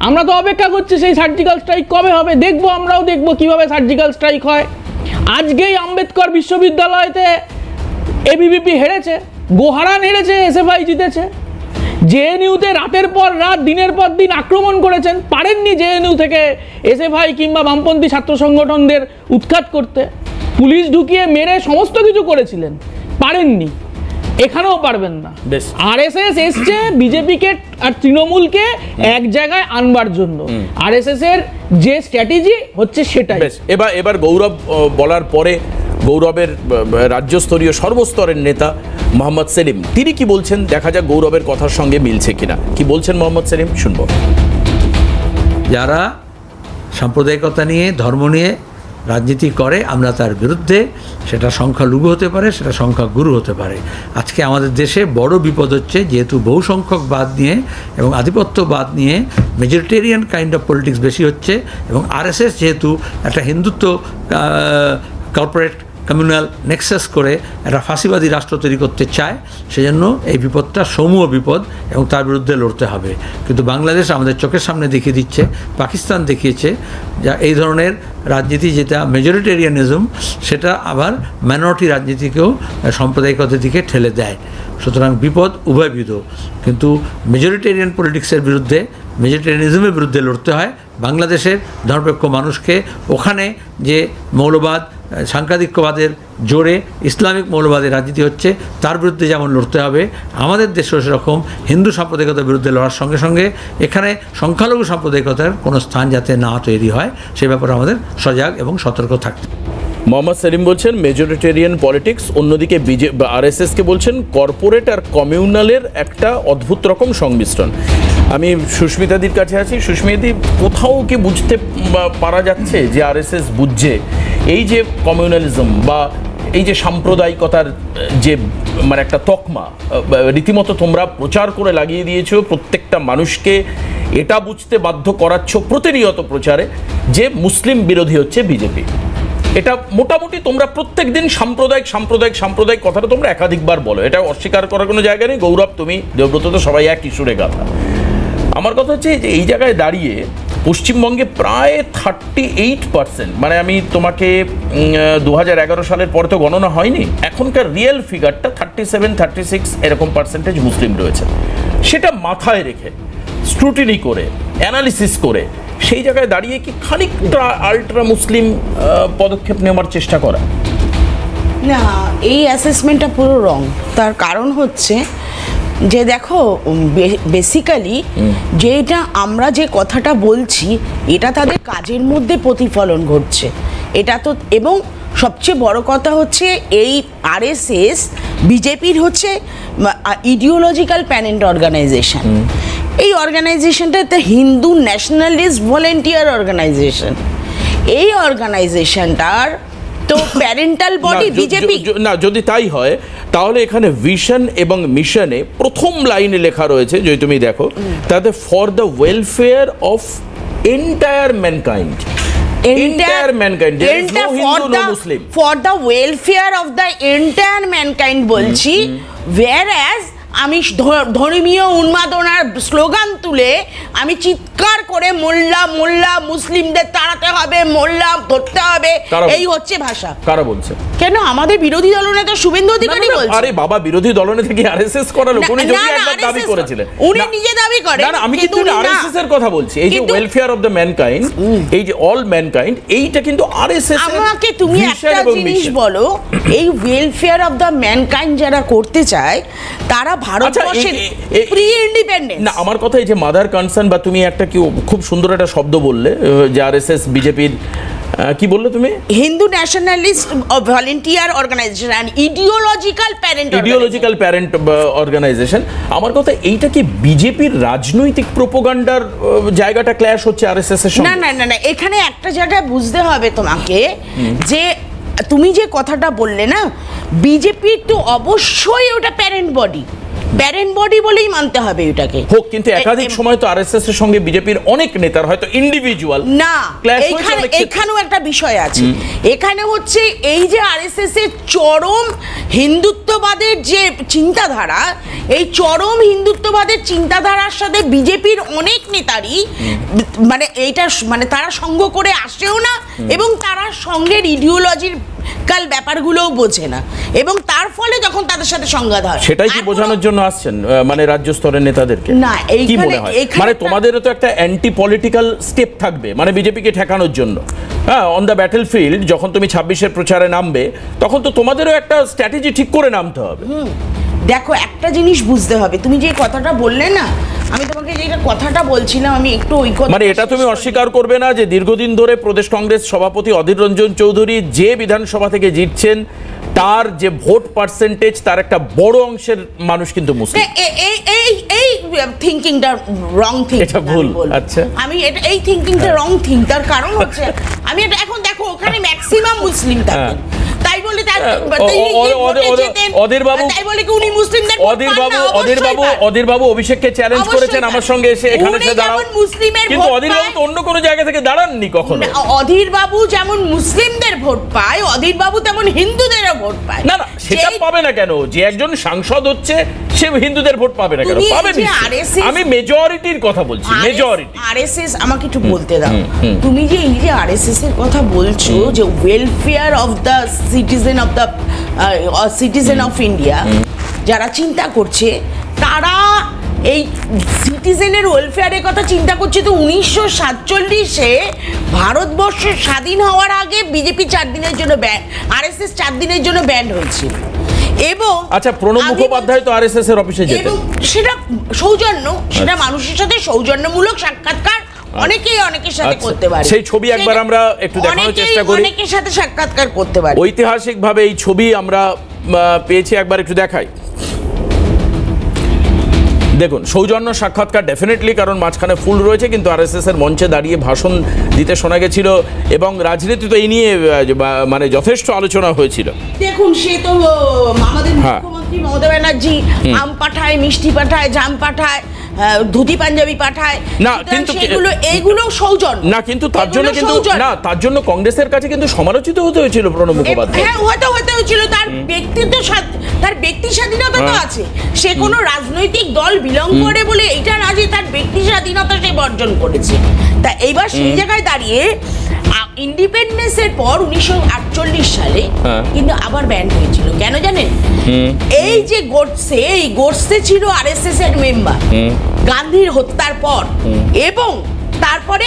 আমরা তো অপেক্ষা করছি সেই সার্জিক্যাল স্ট্রাইক কবে হবে, দেখবো, আমরাও দেখবো কীভাবে সার্জিক্যাল স্ট্রাইক হয়। আজকেই আম্বেদকর বিশ্ববিদ্যালয়তে এবিভিপি হেরেছে, গোহারান হেরেছে, এসএফআই জিতেছে। জেএনইউতে রাতের পর রাত, দিনের পর দিন আক্রমণ করেছেন, পারেননি জেএনইউ থেকে এসএফআই কিংবা বামপন্থী ছাত্র সংগঠনদের উৎখাত করতে। পুলিশ ঢুকিয়ে মেরে সমস্ত কিছু করেছিলেন, পারেননি, এখানেও পারবেন না। আরএসএস এসছে বিজেপিকে আর তৃণমূলকে এক জায়গায় আনবার জন্য। আরএসএস এর যে স্ট্র্যাটেজি হচ্ছে সেটাই। এবার গৌরব বলার পরে গৌরবের রাজ্যস্তরীয় সর্বস্তরের নেতা মোহাম্মদ সেলিম, তিনি কি বলছেন দেখা যাক গৌরবের কথার সঙ্গে মিলছে কিনা। কি বলছেন মোহাম্মদ সেলিম, শুনব। যারা সাম্প্রদায়িকতা নিয়ে, ধর্ম নিয়ে রাজনীতি করে, আমরা তার বিরুদ্ধে। সেটা সংখ্যালঘু হতে পারে, সেটা সংখ্যাগুরু হতে পারে। আজকে আমাদের দেশে বড় বিপদ হচ্ছে, যেহেতু বহু সংখ্যকবাদ নিয়ে এবং আধিপত্যবাদ নিয়ে মেজরিটেরিয়ান কাইন্ড অফ পলিটিক্স বেশি হচ্ছে, এবং আরএসএস যেহেতু একটা হিন্দুত্ব কর্পোরেট কমিউনাল নেক্সাস করে একটা ফাঁসিবাদী রাষ্ট্র তৈরি করতে চায়, সেজন্য এই বিপদটা সমূহ বিপদ এবং তার বিরুদ্ধে লড়তে হবে। কিন্তু বাংলাদেশ আমাদের চোখের সামনে দেখিয়ে দিচ্ছে, পাকিস্তান দেখিয়েছে, যা এই ধরনের রাজনীতি যেটা মেজরিটেরিয়ানিজম, সেটা আবার মাইনরিটি রাজনীতিকেও সাম্প্রদায়িকতার দিকে ঠেলে দেয়। সুতরাং বিপদ উভয়বিধ, কিন্তু মেজরিটেরিয়ান পলিটিক্সের বিরুদ্ধে, মেজরিটেরিয়ানিজমের বিরুদ্ধে লড়তে হয়। বাংলাদেশের ধর্মনিরপেক্ষ মানুষকে ওখানে যে মৌলবাদ, সাংখ্যিকবাদের জোরে ইসলামিক মৌলবাদের রাজনীতি হচ্ছে, তার বিরুদ্ধে যেমন লড়তে হবে, আমাদের দেশেও সেরকম হিন্দু সাম্প্রদায়িকতার বিরুদ্ধে লড়ার সঙ্গে সঙ্গে এখানে সংখ্যালঘু সাম্প্রদায়িকতার কোনো স্থান যাতে না তৈরি হয়, সে ব্যাপারে আমাদের সজাগ এবং সতর্ক থাকতে। মোহাম্মদ সেলিম বলছেন মেজরিটেরিয়ান পলিটিক্স, অন্যদিকে আরএসএসকে বলছেন কর্পোরেট আর কমিউনালের একটা অদ্ভুত রকম সংমিশ্রণ। আমি সুস্মিতাদির কাছে আছি। সুস্মিতাদি, কোথাও কি বুঝতে পারা যাচ্ছে যে আরএসএস বুঝছে এই যে কমিউনালিজম বা এই যে সাম্প্রদায়িকতার যে মানে একটা তকমা রীতিমতো তোমরা প্রচার করে লাগিয়ে দিয়েছো, প্রত্যেকটা মানুষকে এটা বুঝতে বাধ্য করাচ্ছ প্রতিনিয়ত প্রচারে যে মুসলিম বিরোধী হচ্ছে বিজেপি। এটা মোটামুটি তোমরা প্রত্যেক দিন সাম্প্রদায়িক কথাটা তোমরা একাধিকবার বলো, এটা অস্বীকার করার কোনো জায়গা নেই। গৌরব, তুমি, দেবব্রত তো সবাই এক কিশোরে গাথা। আমার কথা হচ্ছে যে এই জায়গায় দাঁড়িয়ে পশ্চিমবঙ্গে প্রায় 38%, মানে আমি তোমাকে 2011 সালের পরে তো গণনা হয়নি, এখনকার রিয়েল ফিগারটা 37-36 এরকম পার্সেন্টেজ মুসলিম রয়েছে। সেটা মাথায় রেখে স্ক্রুটিনি করে অ্যানালিসিস করে সেই জায়গায় দাঁড়িয়ে কি খানিকটা আল্ট্রা মুসলিম পদক্ষেপ নেওয়ার চেষ্টা করা? না, এই অ্যাসেসমেন্টটা পুরো রং। তার কারণ হচ্ছে যে দেখো, বেসিক্যালি যেটা আমরা যে কথাটা বলছি এটা তাদের কাজের মধ্যে প্রতিফলন ঘটছে, এটা তো। এবং সবচেয়ে বড় কথা হচ্ছে এই আরএসএস বিজেপির হচ্ছে ইডিওলজিক্যাল প্যারেন্ট অর্গানাইজেশন। এই অর্গানাইজেশনটা একটা হিন্দু ন্যাশনালিস্ট ভলেন্টিয়ার অর্গানাইজেশন। এই অর্গানাইজেশনটার তো প্যারেন্টাল বডি বিজেপি না। যদি তাই হয় তাহলে এখানে ভিশন এবং মিশনে প্রথম লাইনে লেখা রয়েছে, যদি তুমি দেখো, তাতে for the welfare of entire mankind. Entire mankind. There is no Hindu, no Muslim. For the welfare of the entire mankind বলছি, whereas আমি ধর্মীয় উন্মাদনার স্লোগান তুলে আমি চিৎকার করে মোল্লা মোল্লা মুসলিমদের তাড়াতে হবে, মোল্লা ধরতে হবে, এই হচ্ছে ভাষা। কারা বলছে? কেন আমাদের বিরোধী দলনেতা শুভেন্দু অধিকারী বলছে। আরে বাবা, বিরোধী দলনেতা কি আরএসএস করালো? উনি যদি একবার দাবি করেছিলেন, উনি নিজে দাবি করেন। না, আমি কিন্তু আরএসএস এর কথা বলছি। এই যে ওয়েলফেয়ার অফ দ্য ম্যানকাইন্ড, এই যে অল ম্যানকাইন্ড, এইটা কিন্তু আরএসএস এর। আমাকে তুমি একটা জিনিস বলো, এই ওয়েলফেয়ার অফ দ্য ম্যানকাইন্ড যারা করতে চায় তারা ভারতবর্ষের প্রি ইন্ডিপেন্ডেন্স। না, আমার কথা এই যে মাদার কনসার্ন, বা তুমি একটা কি খুব সুন্দর একটা শব্দ বললে যে আরএসএস বিজেপির, কি বললে তুমি? Hindu nationalist volunteer organisation and ideological parent organisation. আমার কথা, এইটা কি বিজেপির রাজনৈতিক প্রোপাগান্ডার জায়গাটা ক্ল্যাশ হচ্ছে আরএসএস এর সঙ্গে? না না না না, এখানে একটা জায়গায় বুঝতে হবে তোমাকে, যে তুমি যে কথাটা বললে না, বিজেপির তো অবশ্যই ওটা প্যারেন্ট বডি বলেই মানতে হবে এটাকে হোক, কিন্তু একাধিক সময় তো আরএসএস এর সঙ্গে বিজেপির অনেক নেতার হয়তো ইন্ডিভিজুয়াল না। এখানেও একটা বিষয় আছে। এখানে হচ্ছে এই যে আরএসএস এর চরম হিন্দুত্ববাদের যে চিন্তাধারা, এই চরম হিন্দুত্ববাদের চিন্তাধারার সাথে বিজেপির অনেক নেতারই মানে এইটা মানে তারা সঙ্গ করে আসেও না, এবং তারা সঙ্গের ইডিওলজির কাল ব্যাপারগুলোও বোঝে না, এবং তার ফলে যখন তাদের সাথে সংঘাত হয়, সেটাই কি বোঝানোর জন্য আসছেন মানে রাজ্য স্তরের নেতাদেরকে? না, কি মনে হয়, মানে তোমাদেরও তো একটা অ্যান্টি পলিটিক্যাল স্টেপ থাকবে, মানে বিজেপিকে ঠেকানোর জন্য। হ্যাঁ, অন দ্য ব্যাটল ফিল্ড যখন তুমি 26-এর প্রচারে নামবে, তখন তো তোমাদেরও একটা স্ট্র্যাটেজি ঠিক করে নামতে হবে। দেখো, একটা জিনিস বুঝতে হবে, তুমি যে কথাটা বললে না, আমি তোমাকে যে কথাটা বলছিলাম, আমি একটু ওই কথা, মানে এটা তুমি অস্বীকার করবে না যে দীর্ঘদিন ধরে প্রদেশ কংগ্রেস সভাপতি অধীর রঞ্জন চৌধুরী যে বিধানসভা থেকে জিতছেন, তার যে ভোট পার্সেন্টেজ, তার একটা বড় অংশের মানুষ কিন্তু মুসলিম। এই থিংকিংটা রং থিঙ্কিং, এটা ভুল। আচ্ছা, আমি এটা এই থিংকিংটা রং থিঙ্ক। তার কারণ হচ্ছে আমি এটা এখন দেখো, ওখানে ম্যাক্সিমাম মুসলিম থাকে, তাই বলে অধীর বাবু অভিষেককে চ্যালেঞ্জ করেছেন আমার সঙ্গে এসে, এখানে এসে দাঁড়াও, কিন্তু অধীর বাবু তো অন্য কোনো জায়গা থেকে দাঁড়াননি কখনো। অধীর বাবু যেমন মুসলিমদের ভোট পায়, অধীর বাবু তেমন হিন্দুদেরও ভোট পায়। না না, সেটা পাবে না কেন? যে একজন সাংসদ হচ্ছে, সে হিন্দুদের ভোট পাবে না কেন? পাবে। আমি মেজরিটির কথা বলছি, মেজরিটি। আরএসএস, আমাকে একটু বলতে দাও, তুমি যে এই যে আরএসএস এর কথা বলছো, যে welfare of the citizen of India, যারা চিন্তা করছে, তারা এই সিটিজেনের ওয়েলফেয়ারের কথা চিন্তা করছে। তো 1947-এ ভারতবর্ষের স্বাধীন হওয়ার আগে বিজেপি 4 দিনের জন্য আরএসএস 4 দিনের জন্য ব্যান্ড হয়েছিল। এবং আচ্ছা, প্রণব মুখোপাধ্যায় তো আরএসএস এর অফিসে যেতেন, এবং সেটা সৌজন্য, সেটা মানুষের সাথে সৌজন্যমূলক সাক্ষাৎকার অনেকের সাথে করতে পারে। সেই ছবি একবার আমরা একটু দেখানোর চেষ্টা করি, অনেকের সাথে সাক্ষাৎকার করতে পারে। ঐতিহাসিকভাবে এই ছবি আমরা পেয়েছি, একবার একটু দেখাই। দেখুন, সৌজন্য সাক্ষাৎকার ডেফিনেটলি, কারণ মাঝখানে ফুল রয়েছে, কিন্তু আরএসএস এর মঞ্চে দাঁড়িয়ে ভাষণ দিতে শোনা গেছিল, এবং রাজনীতি তো এই নিয়ে মানে যথেষ্ট আলোচনা হয়েছিল। দেখুন, সে তো আমাদের মুখ্যমন্ত্রী মমতা ব্যানার্জি আম পাঠায়, মিষ্টি পাঠায়, জাম পাঠায়, ধুতি পাঞ্জাবি পাঠায়, না কিন্তু এইগুলো সৌজন্য না, কিন্তু তার জন্য কিন্তু না, তার জন্য কংগ্রেসের কাছে কিন্তু সমালোচিত হতে হয়েছিল প্রণব মুখোপাধ্যায়। হ্যাঁ, হতে হয়েছিল। তার তার ব্যক্তি স্বাধীনতা তো আছে, সে কোনো রাজনৈতিক দল বিলং করে বলে এইটা না যে তার ব্যক্তি স্বাধীনতা সে বর্জন করেছে। তা এইবার সেই জায়গায় দাঁড়িয়ে ইন্ডিপেন্ডেন্সের পর 1948 সালে কিন্তু আবার ব্যান্ড হয়েছিল। কেন জানেন? এই যে গোডসে, এই গোডসে ছিল আরএসএস এর মেম্বার গান্ধীর হত্যার পর, এবং তারপরে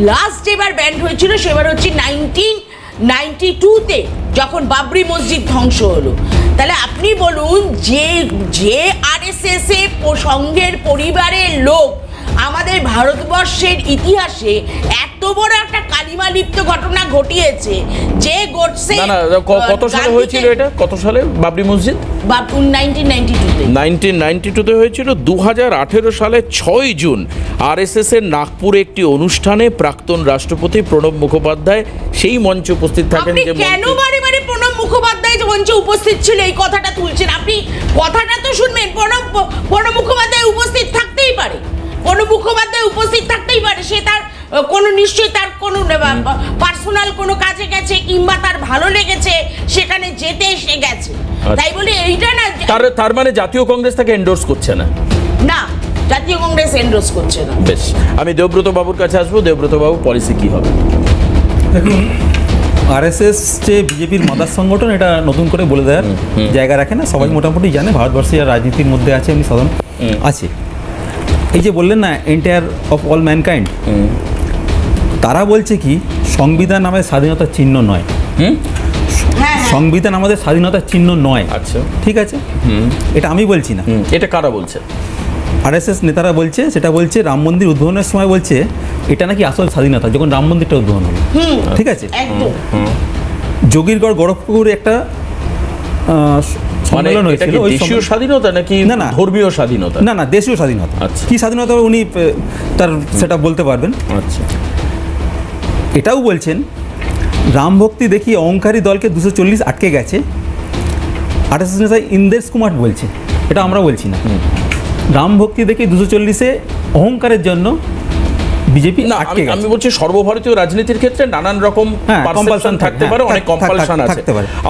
লাস্ট যেবার ব্যান্ড হয়েছিল সেবার হচ্ছে 92-তে যখন বাবরি মসজিদ ধ্বংস হলো। তাহলে আপনি বলুন যে আরএসএস এর সঙ্গের পরিবারের লোক আমাদের ভারতবর্ষের ইতিহাসে এত বড় একটা কালিমা লিপ্ত ঘটনা ঘটিয়েছে, যে গোডসে কত সালে হয়েছিল এটা? কত সালে বাবরি মসজিদ? 1992-তে হয়েছিল। 2018 সালে 6 জুন আরএসএস এর নাগপুরে একটি অনুষ্ঠানে প্রাক্তন রাষ্ট্রপতি প্রণব মুখোপাধ্যায় সেই মঞ্চে উপস্থিত থাকেন। আপনি কেন বারে বারে প্রণব মুখোপাধ্যায় মঞ্চে উপস্থিত ছিল এই কথাটা তুলছেন? আপনি কথাটা তো শুনবেন। প্রণব মুখোপাধ্যায় উপস্থিত থাকতেই পারে, প্রণব মুখোপাধ্যায় উপস্থিত থাকতেই পারে। সে তার কোনো নিশ্চয়ই তার কোনো পার্সোনাল কোনো কাজে গেছে, কিংবা তার ভালো লেগেছে সেখানে যেতে এসে গেছে। তাই বলে এইটা না তার মানে জাতীয় কংগ্রেস তাকে এন্ডোর্স করছে না? না, জাতীয় কংগ্রেস এন্ডোর্স করছে না। বেশ, আমি দেবব্রত বাবুর কাছে আসবো। দেবব্রত বাবু, পলিসি কি হবে? দেখুন, আরএসএস যে বিজেপির মাদার সংগঠন, এটা নতুন করে বলে দেওয়ার জায়গা রাখে না। সবাই মোটামুটি জানে ভারতবর্ষে আর রাজনীতির মধ্যে আছে, এমনি সাধারণ আছে। এই যে বললেন না, এন্টায়ার অফ অল ম্যানকাইন্ড, তারা বলছে কি সংবিধান আমাদের স্বাধীনতার চিহ্ন নয়। সংবিধান আমাদের স্বাধীনতার চিহ্ন নয়। আচ্ছা, ঠিক আছে, এটা আমি বলছি না। এটা কারা বলছে? আরএসএস নেতারা বলছে। সেটা বলছে রাম মন্দির উদ্বোধনের সময়, বলছে এটা নাকি আসল স্বাধীনতা যখন রাম মন্দিরটা উদ্বোধন হলো। ঠিক আছে, যোগীরগড় গোরখপুরে একটা সম্মেলন হয়েছিল। দেশীয় স্বাধীনতা নাকি না ধর্মীয় স্বাধীনতা? না, দেশীয় স্বাধীনতা। কি স্বাধীনতা উনি তার সেটা বলতে পারবেন। আচ্ছা, এটাও বলছেন রাম ভক্তি দেখিয়ে অহংকারী দলকে 240 আটকে গেছে। আরএসএস নেতা ইন্দেশ কুমার বলছে, এটা আমরা বলছি না। রাম ভক্তি দেখে 240-এ অহংকারের জন্য বিজেপি আটকে গেছে। আমি বলছি সর্বভারতীয় রাজনীতির ক্ষেত্রে নানান রকম পারসেপশন থাকতে পারে, অনেক কম্পালশন আছে।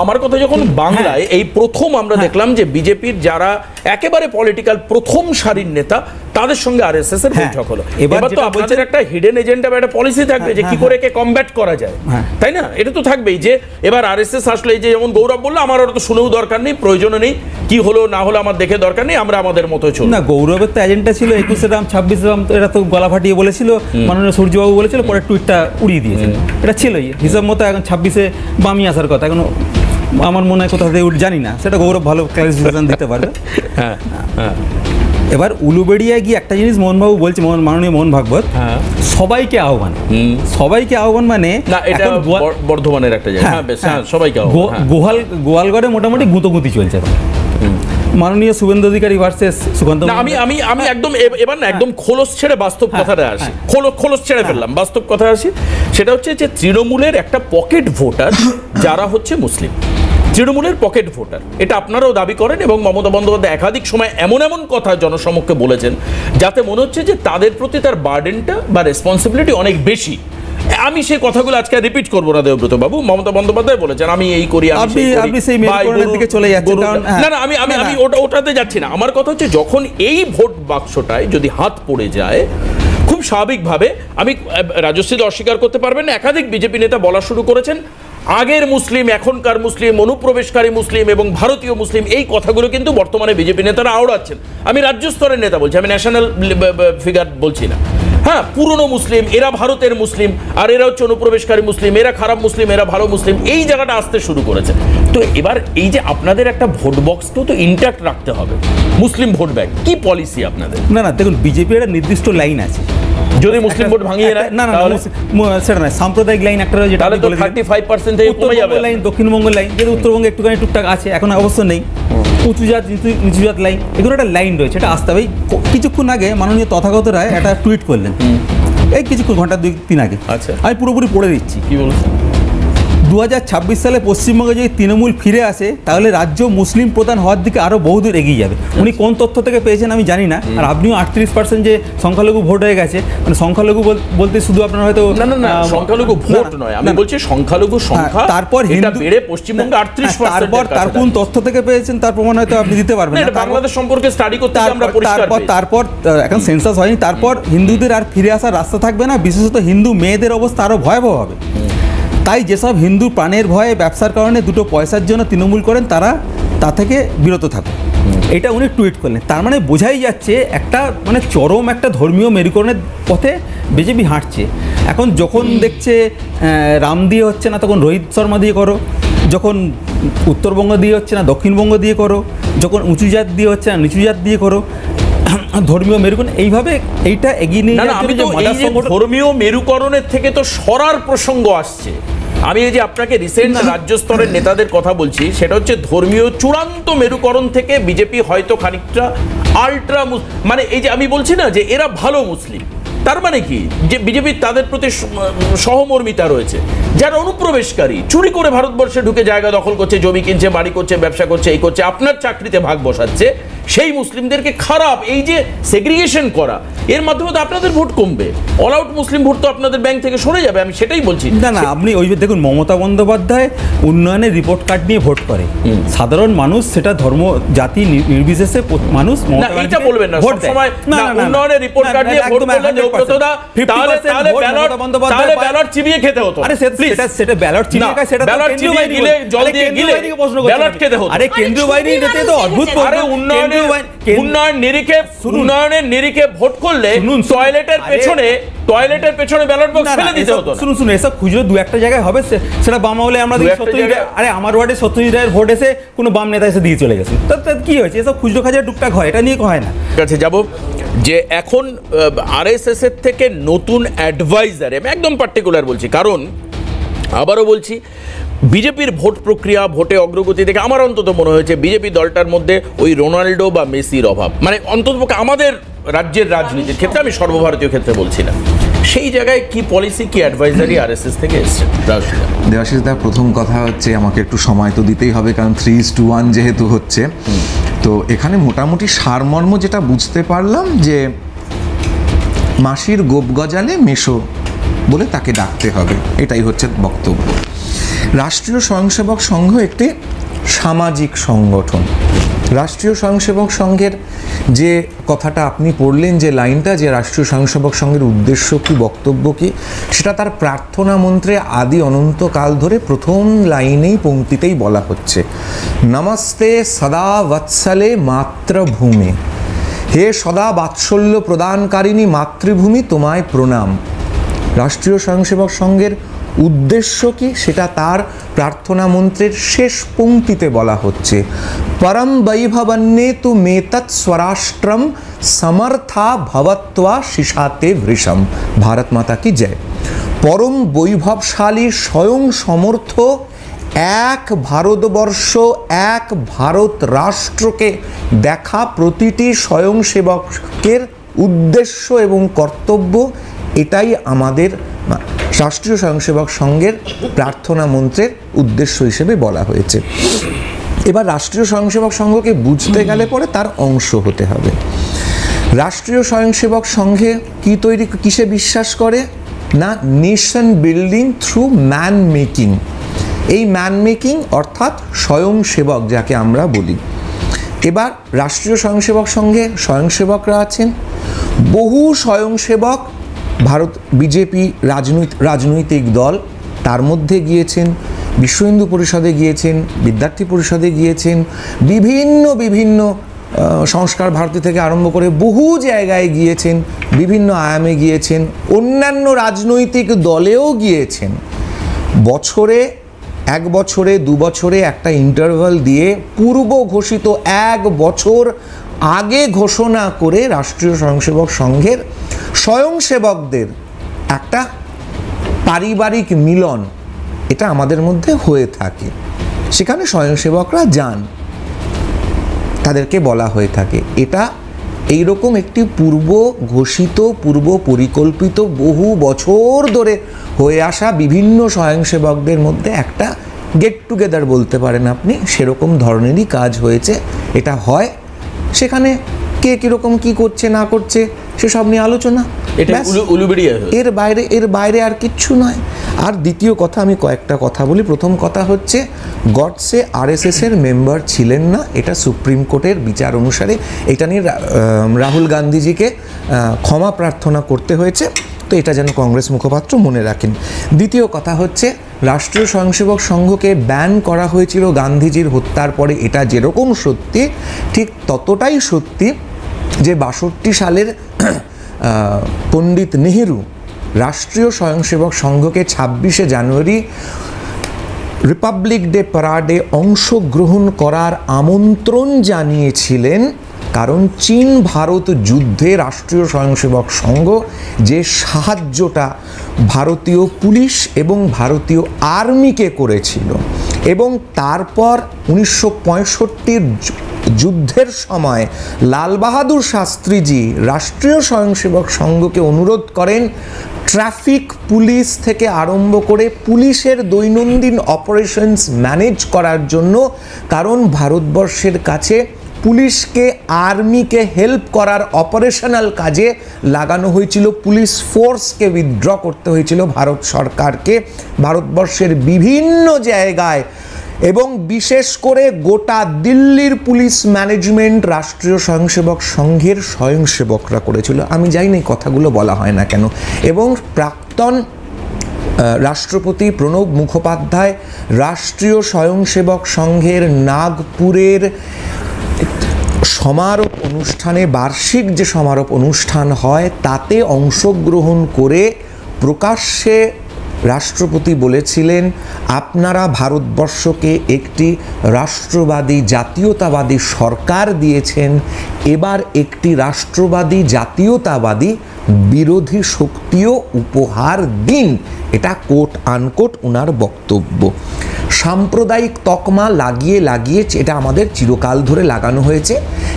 আমার কথা যখন বাংলায় এই প্রথম আমরা দেখলাম যে বিজেপির যারা একেবারে পলিটিক্যাল প্রথম সারির নেতা, তাদের সঙ্গে আরএসএস এর বৈঠক হলো। এবার তো আপনাদের একটা হিডেন এজেন্ডা বা একটা পলিসি থাকবে যে কি করে একে কমব্যাট করা যায়, তাই না? এটা তো থাকবেই যে এবার আরএসএস আসলে এই যে যেমন গৌরব বললো, আমার ওটা তো শুনেও দরকার নেই, প্রয়োজনও নেই, কি হলো না হলো আমার দেখে দরকার নেই, আমরা আমাদের মতো চলব। না, গৌরবের তো এজেন্ডা ছিল 21 রাম 26 রাম, এরা তো গলা ফাটিয়ে বলেছিল, মাননীয় সূর্যবাবু বলেছিল, পরে টুইটটা উড়িয়ে দিয়েছেন। এটা ছিলই হিসাব মতো। এখন 26-এ বামি আসার কথা, এখন আমার মনে হয় কোথা থেকে জানি না, সেটা গৌরব ভালো ক্লারিফিকেশন দিতে পারবে। এবার উলুবেড়িয়ায় গিয়ে একটা জিনিস মোহনবাবু বলছে, মাননীয় মোহন ভাগবত, সবাইকে আহ্বান। সবাইকে আহ্বান মানে না, এটা বর্ধমানের একটা জায়গা। সবাইকে গোয়ালগড়ে মোটামুটি গুঁতোগুঁতি চলছে। মাননীয় শুভেন্দু অধিকারী ভার্সেস সুকান্ত। আমি একদম এবার না একদম খোলস ছেড়ে বাস্তব কথাটা আসি। খোলস ছেড়ে ফেললাম, বাস্তব কথা আসি। সেটা হচ্ছে যে তৃণমূলের একটা পকেট ভোটার যারা হচ্ছে মুসলিম, তৃণমূলের পকেট ভোটার, এটা আপনারাও দাবি করেন এবং মমতা বন্দ্যোপাধ্যায় একাধিক সময় এমন কথা জনসমক্ষে বলেছেন যাতে মনে হচ্ছে যে তাদের প্রতি তার বার্ডেনটা বা রেসপন্সিবিলিটি অনেক বেশি। আমি সেই কথাগুলো আজকে রিপিট করবো না দেবব্রত বাবু। মমতা বন্দ্যোপাধ্যায় বলেছেন আমি এই করি, আপনি সেই মেরুকরণের দিকে চলে যাচ্ছেন। না, আমি ওটাতে যাচ্ছি না। আমার কথা হচ্ছে যখন এই ভোট বাক্সটায় যদি হাত পড়ে যায়, খুব স্বাভাবিকভাবে আমি রাজশ্রী অস্বীকার করতে পারবেন না, একাধিক বিজেপি নেতা বলা শুরু করেছেন আগের মুসলিম, এখনকার মুসলিম, অনুপ্রবেশকারী মুসলিম এবং ভারতীয় মুসলিম, এই কথাগুলো কিন্তু বর্তমানে বিজেপি নেতারা আওড়াচ্ছেন। আমি রাজ্য স্তরের নেতা বলছি, আমি ন্যাশনাল ফিগার বলছি না। হ্যাঁ, পুরনো মুসলিম, এরা ভারতের মুসলিম, আর এরা হচ্ছে অনুপ্রবেশকারী মুসলিম, এরা খারাপ মুসলিম, এরা ভালো মুসলিম, এই জায়গাটা আসতে শুরু করেছে। তো এবার এই যে আপনাদের একটা ভোট বক্সকেও তো ইন্ট্যাক্ট রাখতে হবে, মুসলিম ভোট ব্যাংক, কি পলিসি আপনাদের? না, দেখুন, বিজেপির একটা নির্দিষ্ট লাইন আছে। যদি মুসলিম ভোট ভাঙিয়ে নেয়, না, সেটা নয়, সাম্প্রদায়িক লাইন একটা রয়েছে, তাহলে তো 35% থেকে কমে যাবে। লাইন দক্ষিণবঙ্গ লাইন, যেটা উত্তরবঙ্গে একটুখানি টুকটাক আছে, এখন অবশ্য নেই। উঁচু জাত নিচু জাত লাইন, এগুলো একটা লাইন রয়েছে, এটা আসতে হবে। কিছুক্ষণ আগে মাননীয় তথাগত রায় একটা টুইট করলেন, এই কিছুক্ষণ ঘন্টা 2-3 আগে। আচ্ছা, আমি পুরোপুরি পড়ে দিচ্ছি কি বলছেন। 2026 সালে পশ্চিমবঙ্গে যদি তৃণমূল ফিরে আসে তাহলে রাজ্য মুসলিম প্রধান হওয়ার দিকে আরও বহুদূর এগিয়ে যাবে। উনি কোন তথ্য থেকে পেয়েছেন আমি জানি না। আর আপনিও 38% যে সংখ্যালঘু ভোট হয়ে গেছে, মানে সংখ্যালঘু বলতে শুধু আপনার হয়তো না সংখ্যালঘু ভোট নয়, আমি বলছি সংখ্যালঘু সংখ্যা, তারপর এটা বেড়ে পশ্চিমবঙ্গে 38%। তার কোন তথ্য থেকে পেয়েছেন তার প্রমাণ হয়তো আপনি দিতে পারবেন না। বাংলাদেশ সম্পর্কে স্টাডি করতে আমরা তারপর এখন সেন্সাস হয়নি, তারপর হিন্দুদের আর ফিরে আসার রাস্তা থাকবে না, বিশেষত হিন্দু মেয়েদের অবস্থা আরও ভয়াবহ হবে। তাই যেসব হিন্দু প্রাণের ভয়ে ব্যবসার কারণে দুটো পয়সার জন্য তৃণমূল করেন, তারা তা থেকে বিরত থাকুন। এটা উনি টুইট করলেন। তার মানে বোঝাই যাচ্ছে একটা মানে চরম একটা ধর্মীয় মেরুকরণের পথে বিজেপি হাঁটছে। এখন যখন দেখছে রাম দিয়ে হচ্ছে না, তখন রোহিত শর্মা দিয়ে করো, যখন উত্তরবঙ্গ দিয়ে হচ্ছে না দক্ষিণবঙ্গ দিয়ে করো, যখন উঁচু জাত দিয়ে হচ্ছে না নিচু জাত দিয়ে করো, ধর্মীয় মেরুকরণ এইভাবে এইটা এগিয়ে নিয়ে ধর্মীয় মেরুকরণের থেকে তো সরার প্রসঙ্গ আসছে। আমি এই যে আপনাকে রিসেন্ট রাজ্য স্তরের নেতাদের কথা বলছি, সেটা হচ্ছে ধর্মীয় চূড়ান্ত মেরুকরণ থেকে বিজেপি হয়তো খানিকটা আল্ট্রা মানে এই যে আমি বলছি না যে এরা ভালো মুসলিম, তার মানে কি যে বিজেপি তাদের প্রতি সহমর্মিতা রয়েছে। যারা অনুপ্রবেশকারী, চুরি করে ভারতবর্ষে ঢুকে জায়গা দখল করছে, জমি কিনছে, বাড়ি করছে, ব্যবসা করছে, এই করছে, আপনার চাকরিতে ভাগ বসাচ্ছে, সেই মুসলিমদেরকে খারাপ এই যে সেগ্রিগেশন করা, এর মাধ্যমে তো আপনাদের ভোট কমবে। অল আউট মুসলিম ভোট তো আপনাদের ব্যাংক থেকে সরে যাবে, আমি সেটাই বলছি। না আপনি ওই দেখুন, মমতা বন্দ্যোপাধ্যায় উন্নয়নের রিপোর্ট কার্ড নিয়ে ভোট করে, সাধারণ মানুষ সেটা ধর্ম জাতি নির্বিশেষে মানুষ এটা বলবেন না সব সময় উন্নয়নের রিপোর্ট কার্ড নিয়ে ভোট করলে দেবব্রতদা তাহলে ব্যালট চিবিয়ে খেতে হতো। আরে সেটা ব্যালট চিবিয়ে খায়, সেটা ব্যালট চিবিয়ে গিলে জল দিয়ে গিলে ব্যালট খেতে হতো। আরে কেন্দ্রীয় বাহিনী নিতে তো অদ্ভুত। আরে উন্নয়নের নিরিখে ভোট করলে টয়লেটের পেছনে ব্যালট বক্স ফেলে দিতে হতো। শুনুন এসব খুচরো দু একটা জায়গায় হবে, সেটা বাম হলে আমরা আরে আমার ওয়ার্ডে 70 রায়ের ভোট এসে কোনো বাম নেতা এসে দিয়ে চলে গেছে, তার কি হয়েছে? এসব খুচরো খাজার টুকটাক হয়, এটা নিয়ে হয় না। কাছে যাব যে এখন আরএসএস এর থেকে নতুন অ্যাডভাইজার, আমি একদম পার্টিকুলার বলছি, কারণ আবারও বলছি বিজেপির ভোট প্রক্রিয়া, ভোটে অগ্রগতি দেখে আমার অন্তত মনে হয়েছে বিজেপি দলটার মধ্যে ওই রোনাল্ডো বা মেসির অভাব। মানে অন্ততপক্ষে আমাদের রাজ্যের রাজনীতির ক্ষেত্রে, আমি সর্বভারতীয় ক্ষেত্রে বলছি না, সেই জায়গায় কি পলিসি, কি অ্যাডভাইজারি আরএসএস থেকে এসছে? দেবাশিস দা, প্রথম কথা হচ্ছে আমাকে একটু সময় তো দিতেই হবে, কারণ 3:1 যেহেতু হচ্ছে। তো এখানে মোটামুটি সারমর্ম যেটা বুঝতে পারলাম যে মাসির গোপ গজালে মেশো বলে তাকে ডাকতে হবে, এটাই হচ্ছে বক্তব্য। রাষ্ট্রীয় স্বয়ংসেবক সংঘ একটি সামাজিক সংগঠন। রাষ্ট্রীয় স্বয়ংসেবক সংঘের যে কথাটা আপনি পড়লেন, যে লাইনটা, যে রাষ্ট্রীয় স্বয়ংসেবক সংঘের উদ্দেশ্য কি, বক্তব্য কি, সেটা তার প্রার্থনা মন্ত্রে আদি অনন্তকাল ধরে প্রথম লাইনেই, পংক্তিতেই বলা হচ্ছে, নমস্তে সদা বৎসলে মাতৃভূমি, হে সদা বাৎসল্য প্রদানকারিণী মাতৃভূমি, তোমায় প্রণাম। রাষ্ট্রীয় স্বয়ংসেবক সংঘের উদ্দেশ্য কি, সেটা তার প্রার্থনা মন্ত্রের শেষ পংক্তিতে বলা হচ্ছে, পরম বৈভবন্যে তু মেতৎ স্বরাষ্ট্রম সমর্থা ভবত্বা শিশাতে ভৃশম। ভারত মাতা কি জয়। পরম বৈভবশালী, স্বয়ং সমর্থ এক ভারতবর্ষ, এক ভারত রাষ্ট্রকে দেখা প্রতিটি স্বয়ংসেবকের উদ্দেশ্য এবং কর্তব্য। এটাই আমাদের রাষ্ট্রীয় স্বয়ংসেবক সংঘের প্রার্থনা মন্ত্রের উদ্দেশ্য হিসেবে বলা হয়েছে। এবার রাষ্ট্রীয় স্বয়ংসেবক সংঘকে বুঝতে গেলে পরে তার অংশ হতে হবে। রাষ্ট্রীয় স্বয়ংসেবক সংঘে কি তৈরি, কিসে বিশ্বাস করে না, nation building through man making. এই ম্যান মেকিং অর্থাৎ স্বয়ংসেবক যাকে আমরা বলি। এবার রাষ্ট্রীয় স্বয়ংসেবক সংঘে স্বয়ংসেবকরা আছেন, বহু স্বয়ংসেবক ভারত বিজেপি রাজনৈতিক দল, তার মধ্যে গিয়েছেন, বিশ্ব হিন্দু পরিষদে গিয়েছেন, বিদ্যার্থী পরিষদে গিয়েছেন, বিভিন্ন সংস্কার ভারতী থেকে আরম্ভ করে বহু জায়গায় গিয়েছেন, বিভিন্ন আয়ামে গিয়েছেন, অন্যান্য রাজনৈতিক দলেও গিয়েছেন। বছরে, 1 বছরে, 2 বছরে একটা ইন্টারভাল দিয়ে পূর্ব ঘোষিত 1 বছর আগে ঘোষণা করে রাষ্ট্রীয় স্বয়ংসেবক সংঘের স্বয়ংসেবকদের একটা পারিবারিক মিলন, এটা আমাদের মধ্যে হয়ে থাকে। সেখানে স্বয়ংসেবকরা যান, তাদেরকে বলা হয়ে থাকে। এটা এইরকম একটি পূর্ব ঘোষিত, পূর্ব পরিকল্পিত, বহু বছর ধরে হয়ে আসা বিভিন্ন স্বয়ংসেবকদের মধ্যে একটা গেট টুগেদার বলতে পারেন আপনি, সেরকম ধরনেরই কাজ হয়েছে। এটা হয়, সেখানে কে কীরকম কী করছে না করছে সেসব নিয়ে আলোচনা, এর বাইরে আর কিচ্ছু নয়। আর দ্বিতীয় কথা, আমি কয়েকটা কথা বলি। প্রথম কথা হচ্ছে, গডসে আরএসএসের মেম্বার ছিলেন না, এটা সুপ্রিম কোর্টের বিচার অনুসারে এটা নিয়ে রাহুল গান্ধীজিকে ক্ষমা প্রার্থনা করতে হয়েছে। তো এটা যেন কংগ্রেস মুখপাত্র মনে রাখেন। দ্বিতীয় কথা হচ্ছে, রাষ্ট্রীয় স্বয়ংসেবক সংঘকে ব্যান করা হয়েছিল গান্ধীজির হত্যার পরে, এটা যেরকম সত্যি ঠিক ততটাই সত্যি যে 62 সালের পণ্ডিত নেহেরু রাষ্ট্রীয় স্বয়ংসেবক সংঘকে 26শে জানুয়ারি রিপাবলিক ডে প্যারাডে অংশগ্রহণ করার আমন্ত্রণ জানিয়েছিলেন, কারণ চীন ভারত যুদ্ধে রাষ্ট্রীয় স্বয়ংসেবক সংঘ যে সাহায্যটা ভারতীয় পুলিশ এবং ভারতীয় আর্মিকে করেছিল, এবং তারপর 1965 যুদ্ধের সময় লাল বাহাদুর শাস্ত্রীজি রাষ্ট্রীয় স্বয়ংসেবক সংঘকে অনুরোধ করেন ট্রাফিক পুলিশ থেকে আরম্ভ করে পুলিশের দৈনন্দিন অপারেশনস ম্যানেজ করার জন্য, কারণ ভারতবর্ষের কাছে পুলিশকে আর্মিকে হেল্প করার অপারেশনাল কাজে লাগানো হয়েছিল, পুলিশ ফোর্সকে উইথড্র করতে হয়েছিল ভারত সরকারকে ভারতবর্ষের বিভিন্ন জায়গায়, এবং বিশেষ করে গোটা দিল্লির পুলিশ ম্যানেজমেন্ট রাষ্ট্রীয় স্বয়ংসেবক সংঘের স্বয়ংসেবকরা করেছিল। আমি জানি না এই কথাগুলো বলা হয় না কেন। এবং প্রাক্তন রাষ্ট্রপতি প্রণব মুখোপাধ্যায় রাষ্ট্রীয় স্বয়ংসেবক সংঘের নাগপুরের সমারোহ অনুষ্ঠানে, বার্ষিক যে সমারোহ অনুষ্ঠান হয় তাতে অংশগ্রহণ করে প্রকাশ্যে রাষ্ট্রপতি বলেছিলেন, আপনারা ভারতবর্ষকে একটি রাষ্ট্রবাদী জাতীয়তাবাদী সরকার দিয়েছেন, এবার একটি রাষ্ট্রবাদী জাতীয়তাবাদী বিরোধী শক্তিও উপহার দিন। এটা কোট আনকোট ওনার বক্তব্য। সাম্প্রদায়িক তকমা লাগিয়ে লাগিয়ে এটা আমাদের চিরকাল ধরে লাগানো হয়েছে,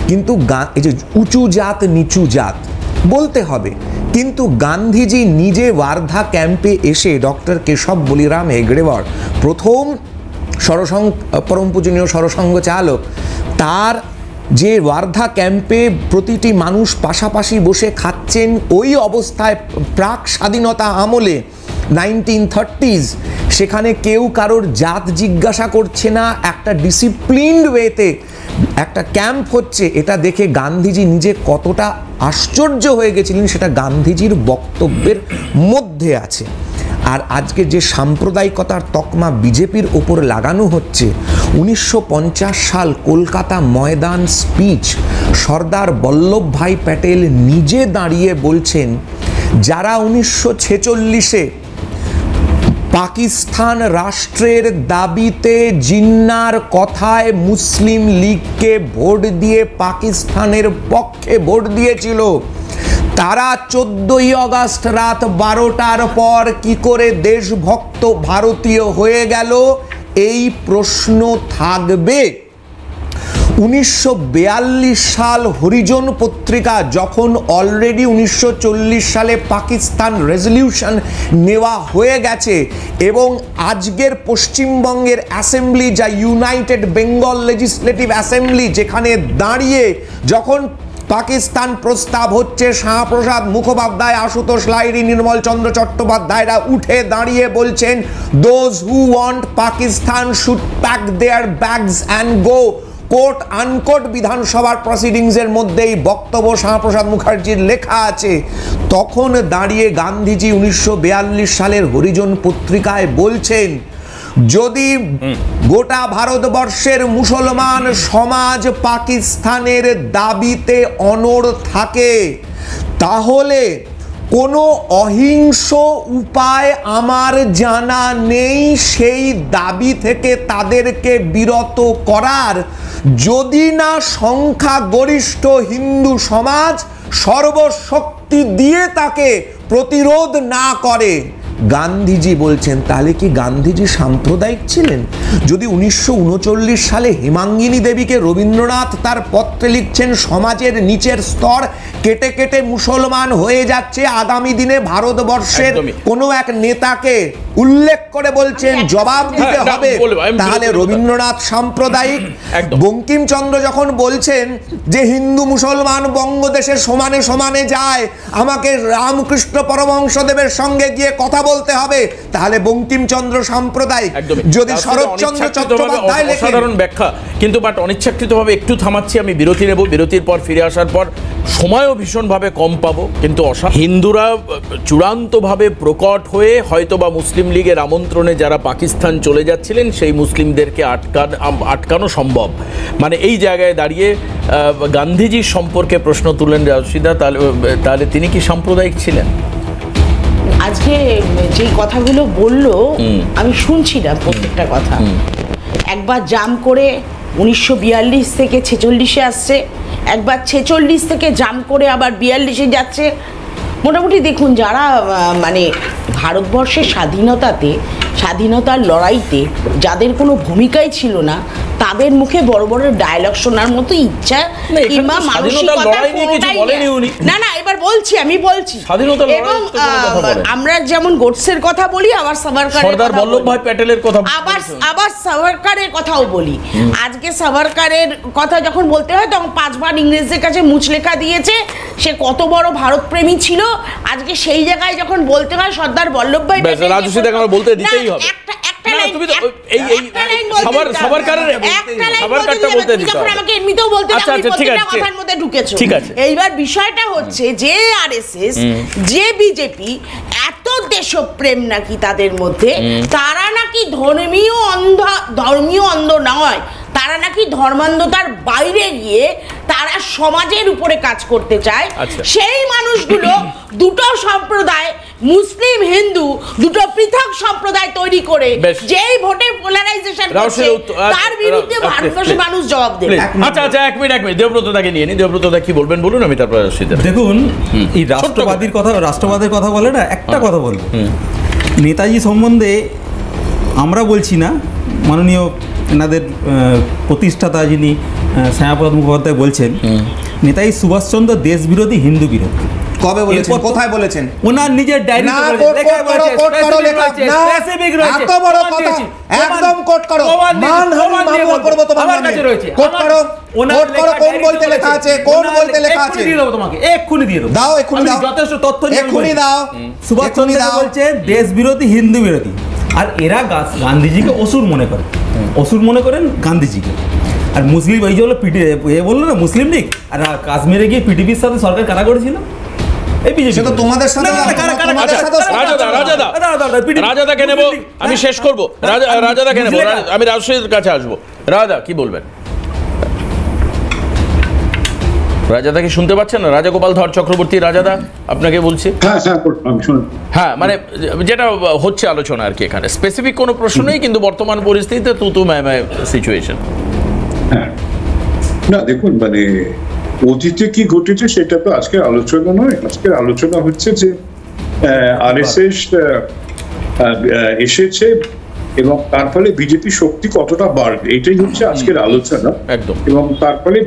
কিন্তু এই যে উঁচু জাত নিচু জাত বলতে হবে, কিন্তু গান্ধীজি নিজে ওয়ার্ধা ক্যাম্পে এসে ডক্টর কেশব বলিরাম হেগড়েওয়ার প্রথম পরম পূজনীয় সরসঙ্ঘ চালক, তার যে ওয়ার্ধা ক্যাম্পে প্রতিটি মানুষ পাশাপাশি বসে খাচ্ছেন, ওই অবস্থায় প্রাক স্বাধীনতা আমলে 1930s, সেখানে কেউ কারোর জাত জিজ্ঞাসা করছে না, একটা ডিসিপ্লিনড ওয়েতে একটা ক্যাম্প হচ্ছে, এটা দেখে গান্ধীজি নিজে কতটা আশ্চর্য হয়ে গেছিলেন সেটা গান্ধীজির বক্তব্যের মধ্যে আছে। আর আজকে যে সাম্প্রদায়িকতার তকমা বিজেপির ওপর লাগানো হচ্ছে, 1950 সাল কলকাতা ময়দান স্পিচ সর্দার বল্লভভাই প্যাটেল নিজে দাঁড়িয়ে বলছেন, যারা 1946-এ পাকিস্তান রাষ্ট্রের দাবিতে জিন্নার কথায় মুসলিম লীগকে ভোট দিয়ে পাকিস্তানের পক্ষে ভোট দিয়েছিল, তারা 14ই আগস্ট রাত 12টার পর কি করে দেশভক্ত ভারতীয় হয়ে গেল, এই প্রশ্ন থাকবে। 1942 সাল হরিজন পত্রিকা যখন অলরেডি 1940 সালে পাকিস্তান রেজলিউশন নেওয়া হয়ে গেছে, এবং আজকের পশ্চিমবঙ্গের অ্যাসেম্বলি যা ইউনাইটেড বেঙ্গল লেজিসলেটিভ অ্যাসেম্বলি, যেখানে দাঁড়িয়ে যখন পাকিস্তান প্রস্তাব হচ্ছে, শ্যামাপ্রসাদ মুখোপাধ্যায়, আশুতোষ লাহিড়ী, নির্মল চন্দ্র চট্টোপাধ্যায়রা উঠে দাঁড়িয়ে বলছেন, those who want Pakistan should pack their bags and go. Quote unquote বিধানসভার প্রসিডিংসের মধ্যেই বক্তব্য শ্যামাপ্রসাদ মুখার্জির লেখা আছে। তখন দাঁড়িয়ে গান্ধীজি 1942 সালের হরিজন পত্রিকায় বলছেন, যদি গোটা ভারতবর্ষের মুসলমান সমাজ পাকিস্তানের দাবিতে অনড় থাকে, তাহলে কোনো অহিংস উপায় আমার জানা নেই সেই দাবি থেকে তাদেরকে বিরত করার, যদি না সংখ্যাগরিষ্ঠ হিন্দু সমাজ সর্বশক্তি দিয়ে তাকে প্রতিরোধ না করে। গান্ধীজি বলছেন, তাহলে কি গান্ধীজি সাম্প্রদায়িক ছিলেন? যদি 1939 সালে হেমাঙ্গিনী দেবীকে রবীন্দ্রনাথ তার পত্রে লিখছেন, সমাজের নিচের স্তর কেটে কেটে মুসলমান হয়ে যাচ্ছে, আগামী দিনে ভারতবর্ষের কোনো এক নেতাকে উল্লেখ করে বলছেন জবাব দিতে হবে, তাহলে রবীন্দ্রনাথ সাম্প্রদায়িক? বঙ্কিমচন্দ্র যখন বলছেন যে হিন্দু মুসলমান বঙ্গদেশে সমানে সমানে যায়, আমাকে রামকৃষ্ণ পরমহংসদেবের সঙ্গে গিয়ে কথা বলতে হবে, তাহলে বঙ্কিমচন্দ্র সাম্প্রদায়িক। একদমই। যদি শরৎচন্দ্র চট্টোপাধ্যায় লেখেন, অসাধারণ ব্যাখ্যা, কিন্তু বাট অনিচ্ছাকৃতভাবে একটু থামাচ্ছি, আমি বিরতি নেব, বিরতির পর ফিরে আসার পর সময়ও ভীষণভাবে কম পাবো, কিন্তু হিন্দুরা চূড়ান্তভাবে প্রকট হয়ে হয়তোবা মুসলিম লীগের আমন্ত্রণে যারা পাকিস্তান চলে যাচ্ছিলেন সেই মুসলিমদেরকে আটকানো সম্ভব। মানে এই জায়গায় দাঁড়িয়ে গান্ধীজির সম্পর্কে প্রশ্ন তুলেন রাশিদা, তাহলে তিনি কি সাম্প্রদায়িক ছিলেন? আজকে যে কথাগুলো বললো আমি শুনছিলাম প্রত্যেকটা কথা, একবার জাম করে 1942 থেকে 46-এ আসছে, একবার 46 থেকে জাম করে আবার 42-এ যাচ্ছে। মোটামুটি দেখুন, যারা মানে ভারতবর্ষের স্বাধীনতার লড়াইতে যাদের কোনো ভূমিকাই ছিল না, তাদের মুখে বড় বড় ডায়লগ শোনার মতো ইচ্ছা কিংবা মানসিকতা না। এবার বলছি এবং আমরা যেমন গোডসের কথা বলি, আবার সরদার বল্লভভাই প্যাটেলের কথা, আবার সাভারকারের কথাও বলি। আজকে সাভারকারের কথা যখন বলতে হয় তখন 5 বার ইংরেজদের কাছে মুচলেখা দিয়েছে, সে কত বড় ভারতপ্রেমী ছিল। আজকে সেই জায়গায় যখন বলতে হয় সর্দার বল্লভভাই বলতে দিতেই হবে। এইবার বিষয়টা হচ্ছে যে আরএসএস, যে বিজেপি, এত দেশপ্রেম নাকি তাদের মধ্যে, তারা নাকি ধর্মীয় অন্ধ নয়, তারা নাকি ধর্মান্ধতার বাইরে গিয়ে তারা সমাজের উপরে কাজ করতে চায়। সেই মানুষগুলো দুটো সম্প্রদায়, মুসলিম হিন্দু, দুটো পৃথক সম্প্রদায় তৈরি করে যেই ভোটে পোলারাইজেশন করছে, তার বিরুদ্ধে ভারতবর্ষের মানুষ জবাব দেবে। আচ্ছা, এক মিনিট দেবব্রতদাকে নিয়ে নি। দেবব্রতদা কি বলবেন বলুন, আমি তারপর দেখুন, এই রাষ্ট্রবাদের কথা বলে না, একটা কথা বলবো, নেতাজি সম্বন্ধে আমরা বলছি না, মাননীয় এনাদের প্রতিষ্ঠাতা যিনি শ্যামাপ্রসাদ মুখোপাধ্যায় বলছেন, নেতাজি সুভাষচন্দ্র দেশ বিরোধী, হিন্দু বিরোধী। কবে বলেছেন, কোথায় বলেছেন? ওনার নিজের ডায়েরিতে এত বড় কথা একদম কোট করো, মানহানি মামলা করব তোমার নামে। কোট করো, কোট করো, কোন বইতে লেখা আছে, কোন বইতে লেখা আছে? দিয়ে দেবো তোমাকে, এক্ষুনি দিয়ে দেবো। দাও, এক্ষুনি দাও, যথেষ্ট তথ্য এক্ষুনি দাও। সুভাষচন্দ্র বলছে দেশ বিরোধী, হিন্দু বিরোধী। আর এরা গান্ধীজিকে অসুর মনে করেন গান্ধীজিকে। আর মুসলিম, এই যে হলো বললো না মুসলিম লীগ, আর কাশ্মীরে গিয়ে পিডিপির সাথে সরকার কারা করেছিল? এই বিজেপি। সেটা তোমাদের সাথে রাজাদাকে নেব, আমি শেষ করবো। রাজাদাকে নেব, আমি রাজশাহীর কাছে আসবো। রাজা কি বলবেন? রাজাদা কি শুনতে পাচ্ছেন না? রাজাগোপাল ধর চক্রবর্তী, রাজাদা আপনাকে বলছি। হ্যাঁ, মানে যেটা হচ্ছে আলোচনা আর কি, এখানে স্পেসিফিক কোনো প্রশ্ন নেই, কিন্তু বর্তমান পরিস্থিতিতে তুতু ম্যায় সিচুয়েশন। না দেখুন, মানে অতীতে কি ঘটেছে সেটা তো আজকের আলোচনা নয়। আজকের আলোচনা হচ্ছে যে আরএসএস এসেছে এবং তার ফলে বিজেপি শক্তি কতটা বাড়বে, এটাই হচ্ছে আজকের আলোচনা। একদম। এবং তার ফলে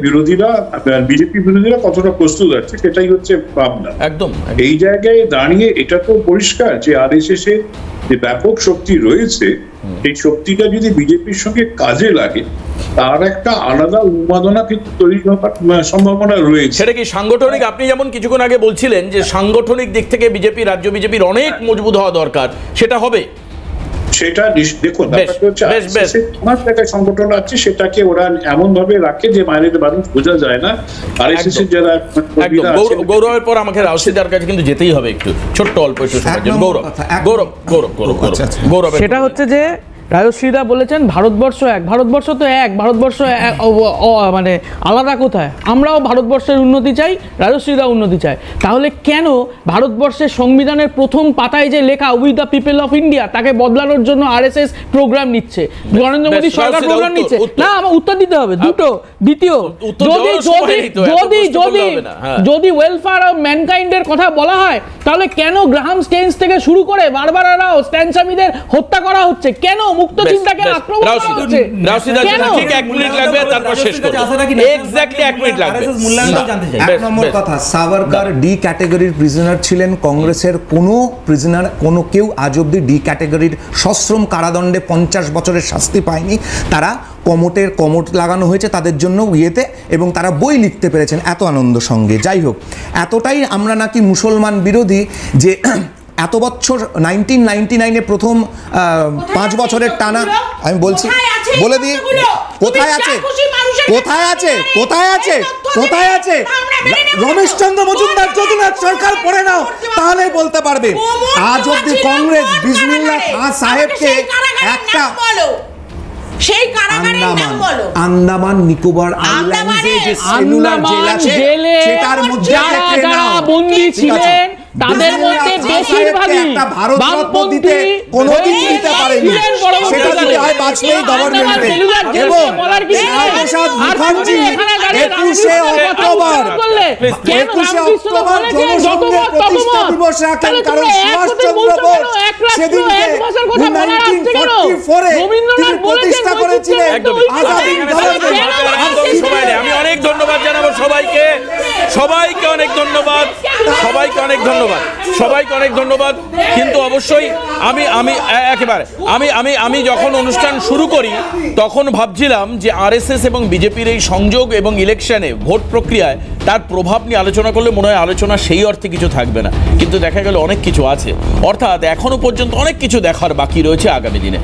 বিজেপি বিরোধীরা কতটা প্রস্তুত আছে সেটাই হচ্ছে ভাবনা। একদম। এই জায়গায় দাঁড়িয়ে এটা তো পরিষ্কার যে আরএসএস এর যে ব্যাপক শক্তি রয়েছে, এই শক্তিটা যদি বিজেপির সঙ্গে কাজে লাগে, তার একটা আলাদা উন্মাদনা কিন্তু তৈরি হওয়ার সম্ভাবনা রয়েছে। সেটা কি সাংগঠনিক? আপনি যেমন কিছুক্ষণ আগে বলছিলেন যে সাংগঠনিক দিক থেকে বিজেপি, রাজ্য বিজেপির অনেক মজবুত হওয়া দরকার, সেটা হবে। সেটা দেখুন, আমার জায়গায় সংগঠন আছে, সেটাকে ওরা এমন ভাবে রাখে যে বাইরের মানুষ বোঝা যায় না। আরএসএস এর যারা গৌরবের পর আমাকে রাশিদার কাছে কিন্তু যেতেই হবে একটু, ছোট্ট অল্প একটু সময়। গৌরব, সেটা হচ্ছে যে রাজশ্রীদা বলেছেন ভারতবর্ষ এক, ভারতবর্ষ তো এক, ভারতবর্ষ মানে আলাদা কোথায়? আমরাও ভারতবর্ষের উন্নতি চাই, রাজশ্রীদা উন্নতি চাই। তাহলে কেন ভারতবর্ষের সংবিধানের প্রথম পাতায় যে লেখা with the people of India, তাকে বদলানোর জন্য আরএসএস প্রোগ্রাম নিচ্ছে, নরেন্দ্র মোদী সরকার প্রোগ্রাম নিচ্ছে? না, আমার উত্তর দিতে হবে দুটো। দ্বিতীয়, যদি ওয়েলফেয়ার অফ ম্যানকাইন্ডের কথা বলা হয়, তাহলে কেন গ্রাহাম স্টেন্স থেকে শুরু করে বারবারা রাও, স্ট্যানসামিদের হত্যা করা হচ্ছে? কেন মুক্ত চিন্তাকে আক্রমণ করা হচ্ছে? ঠিক 1 মিনিট লাগবে, তারপর শেষ করব। এক্স্যাক্টলি 1 মিনিট লাগবে। এক নম্বর কথা, সাভারকার ডি ক্যাটাগরির প্রিজনার ছিলেন। কংগ্রেসের কোনো প্রিজনার, কোনো কেউ আজ অব্দি ডি ক্যাটাগরির সশ্রম কারাদণ্ডে 50 বছরের শাস্তি পায়নি। তারা কমট লাগানো হয়েছে তাদের জন্য ইয়েতে, এবং তারা বই লিখতে পেরেছেন এত আনন্দ সঙ্গে। যাই হোক, এতটাই আমরা নাকি মুসলমান বিরোধী যে এত বছর 1999-এ প্রথম 5 বছরের টানা, আমি বলছি বলে দিই কোথায় আছে, কোথায় আছে, কোথায় আছে, কোথায় আছে? রমেশচন্দ্র মজুমদার যদি না সরকার পড়ে নাও তাহলে বলতে পারবে। আজ অব্দি কংগ্রেস বিসমিল্লাহ খান সাহেবকে একটা আন্দামান নিকোবর আইল্যান্ডে যে সেলুলার জেল আছে সেটার মধ্যে যারা বন্দী ছিলেন তাদের মধ্যে বেশিরভাগই বামপন্থী কোনোদিন দিতে পারেনি, সেটা দিতে হয় বাজপেয়ী গভর্নমেন্টে। এবং শ্যামাপ্রসাদ মুখার্জি 21শে অক্টোবর জনসংঘের প্রতিষ্ঠা দিবস রাখেন, কারণ সুভাষচন্দ্র বোস সেদিনকে 1944-এ তিনি প্রতিষ্ঠা করেছিলেন আজাদ গভর্নমেন্ট। আমি অনেক ধন্যবাদ জানাবো সবাইকে, সবাইকে অনেক ধন্যবাদ, সবাইকে অনেক ধন্যবাদ, সবাইকে অনেক ধন্যবাদ। কিন্তু অবশ্যই আমি আমি একেবারে আমি আমি আমি যখন অনুষ্ঠান শুরু করি তখন ভাবছিলাম যে আরএসএস এবং বিজেপির এই সংযোগ এবং ইলেকশনে ভোট প্রক্রিয়ায় তার প্রভাব নিয়ে আলোচনা করলে মনে হয় আলোচনা সেই অর্থে কিছু থাকবে না, কিন্তু দেখা গেল অনেক কিছু আছে। অর্থাৎ এখনো পর্যন্ত অনেক কিছু দেখার বাকি রয়েছে আগামী দিনে।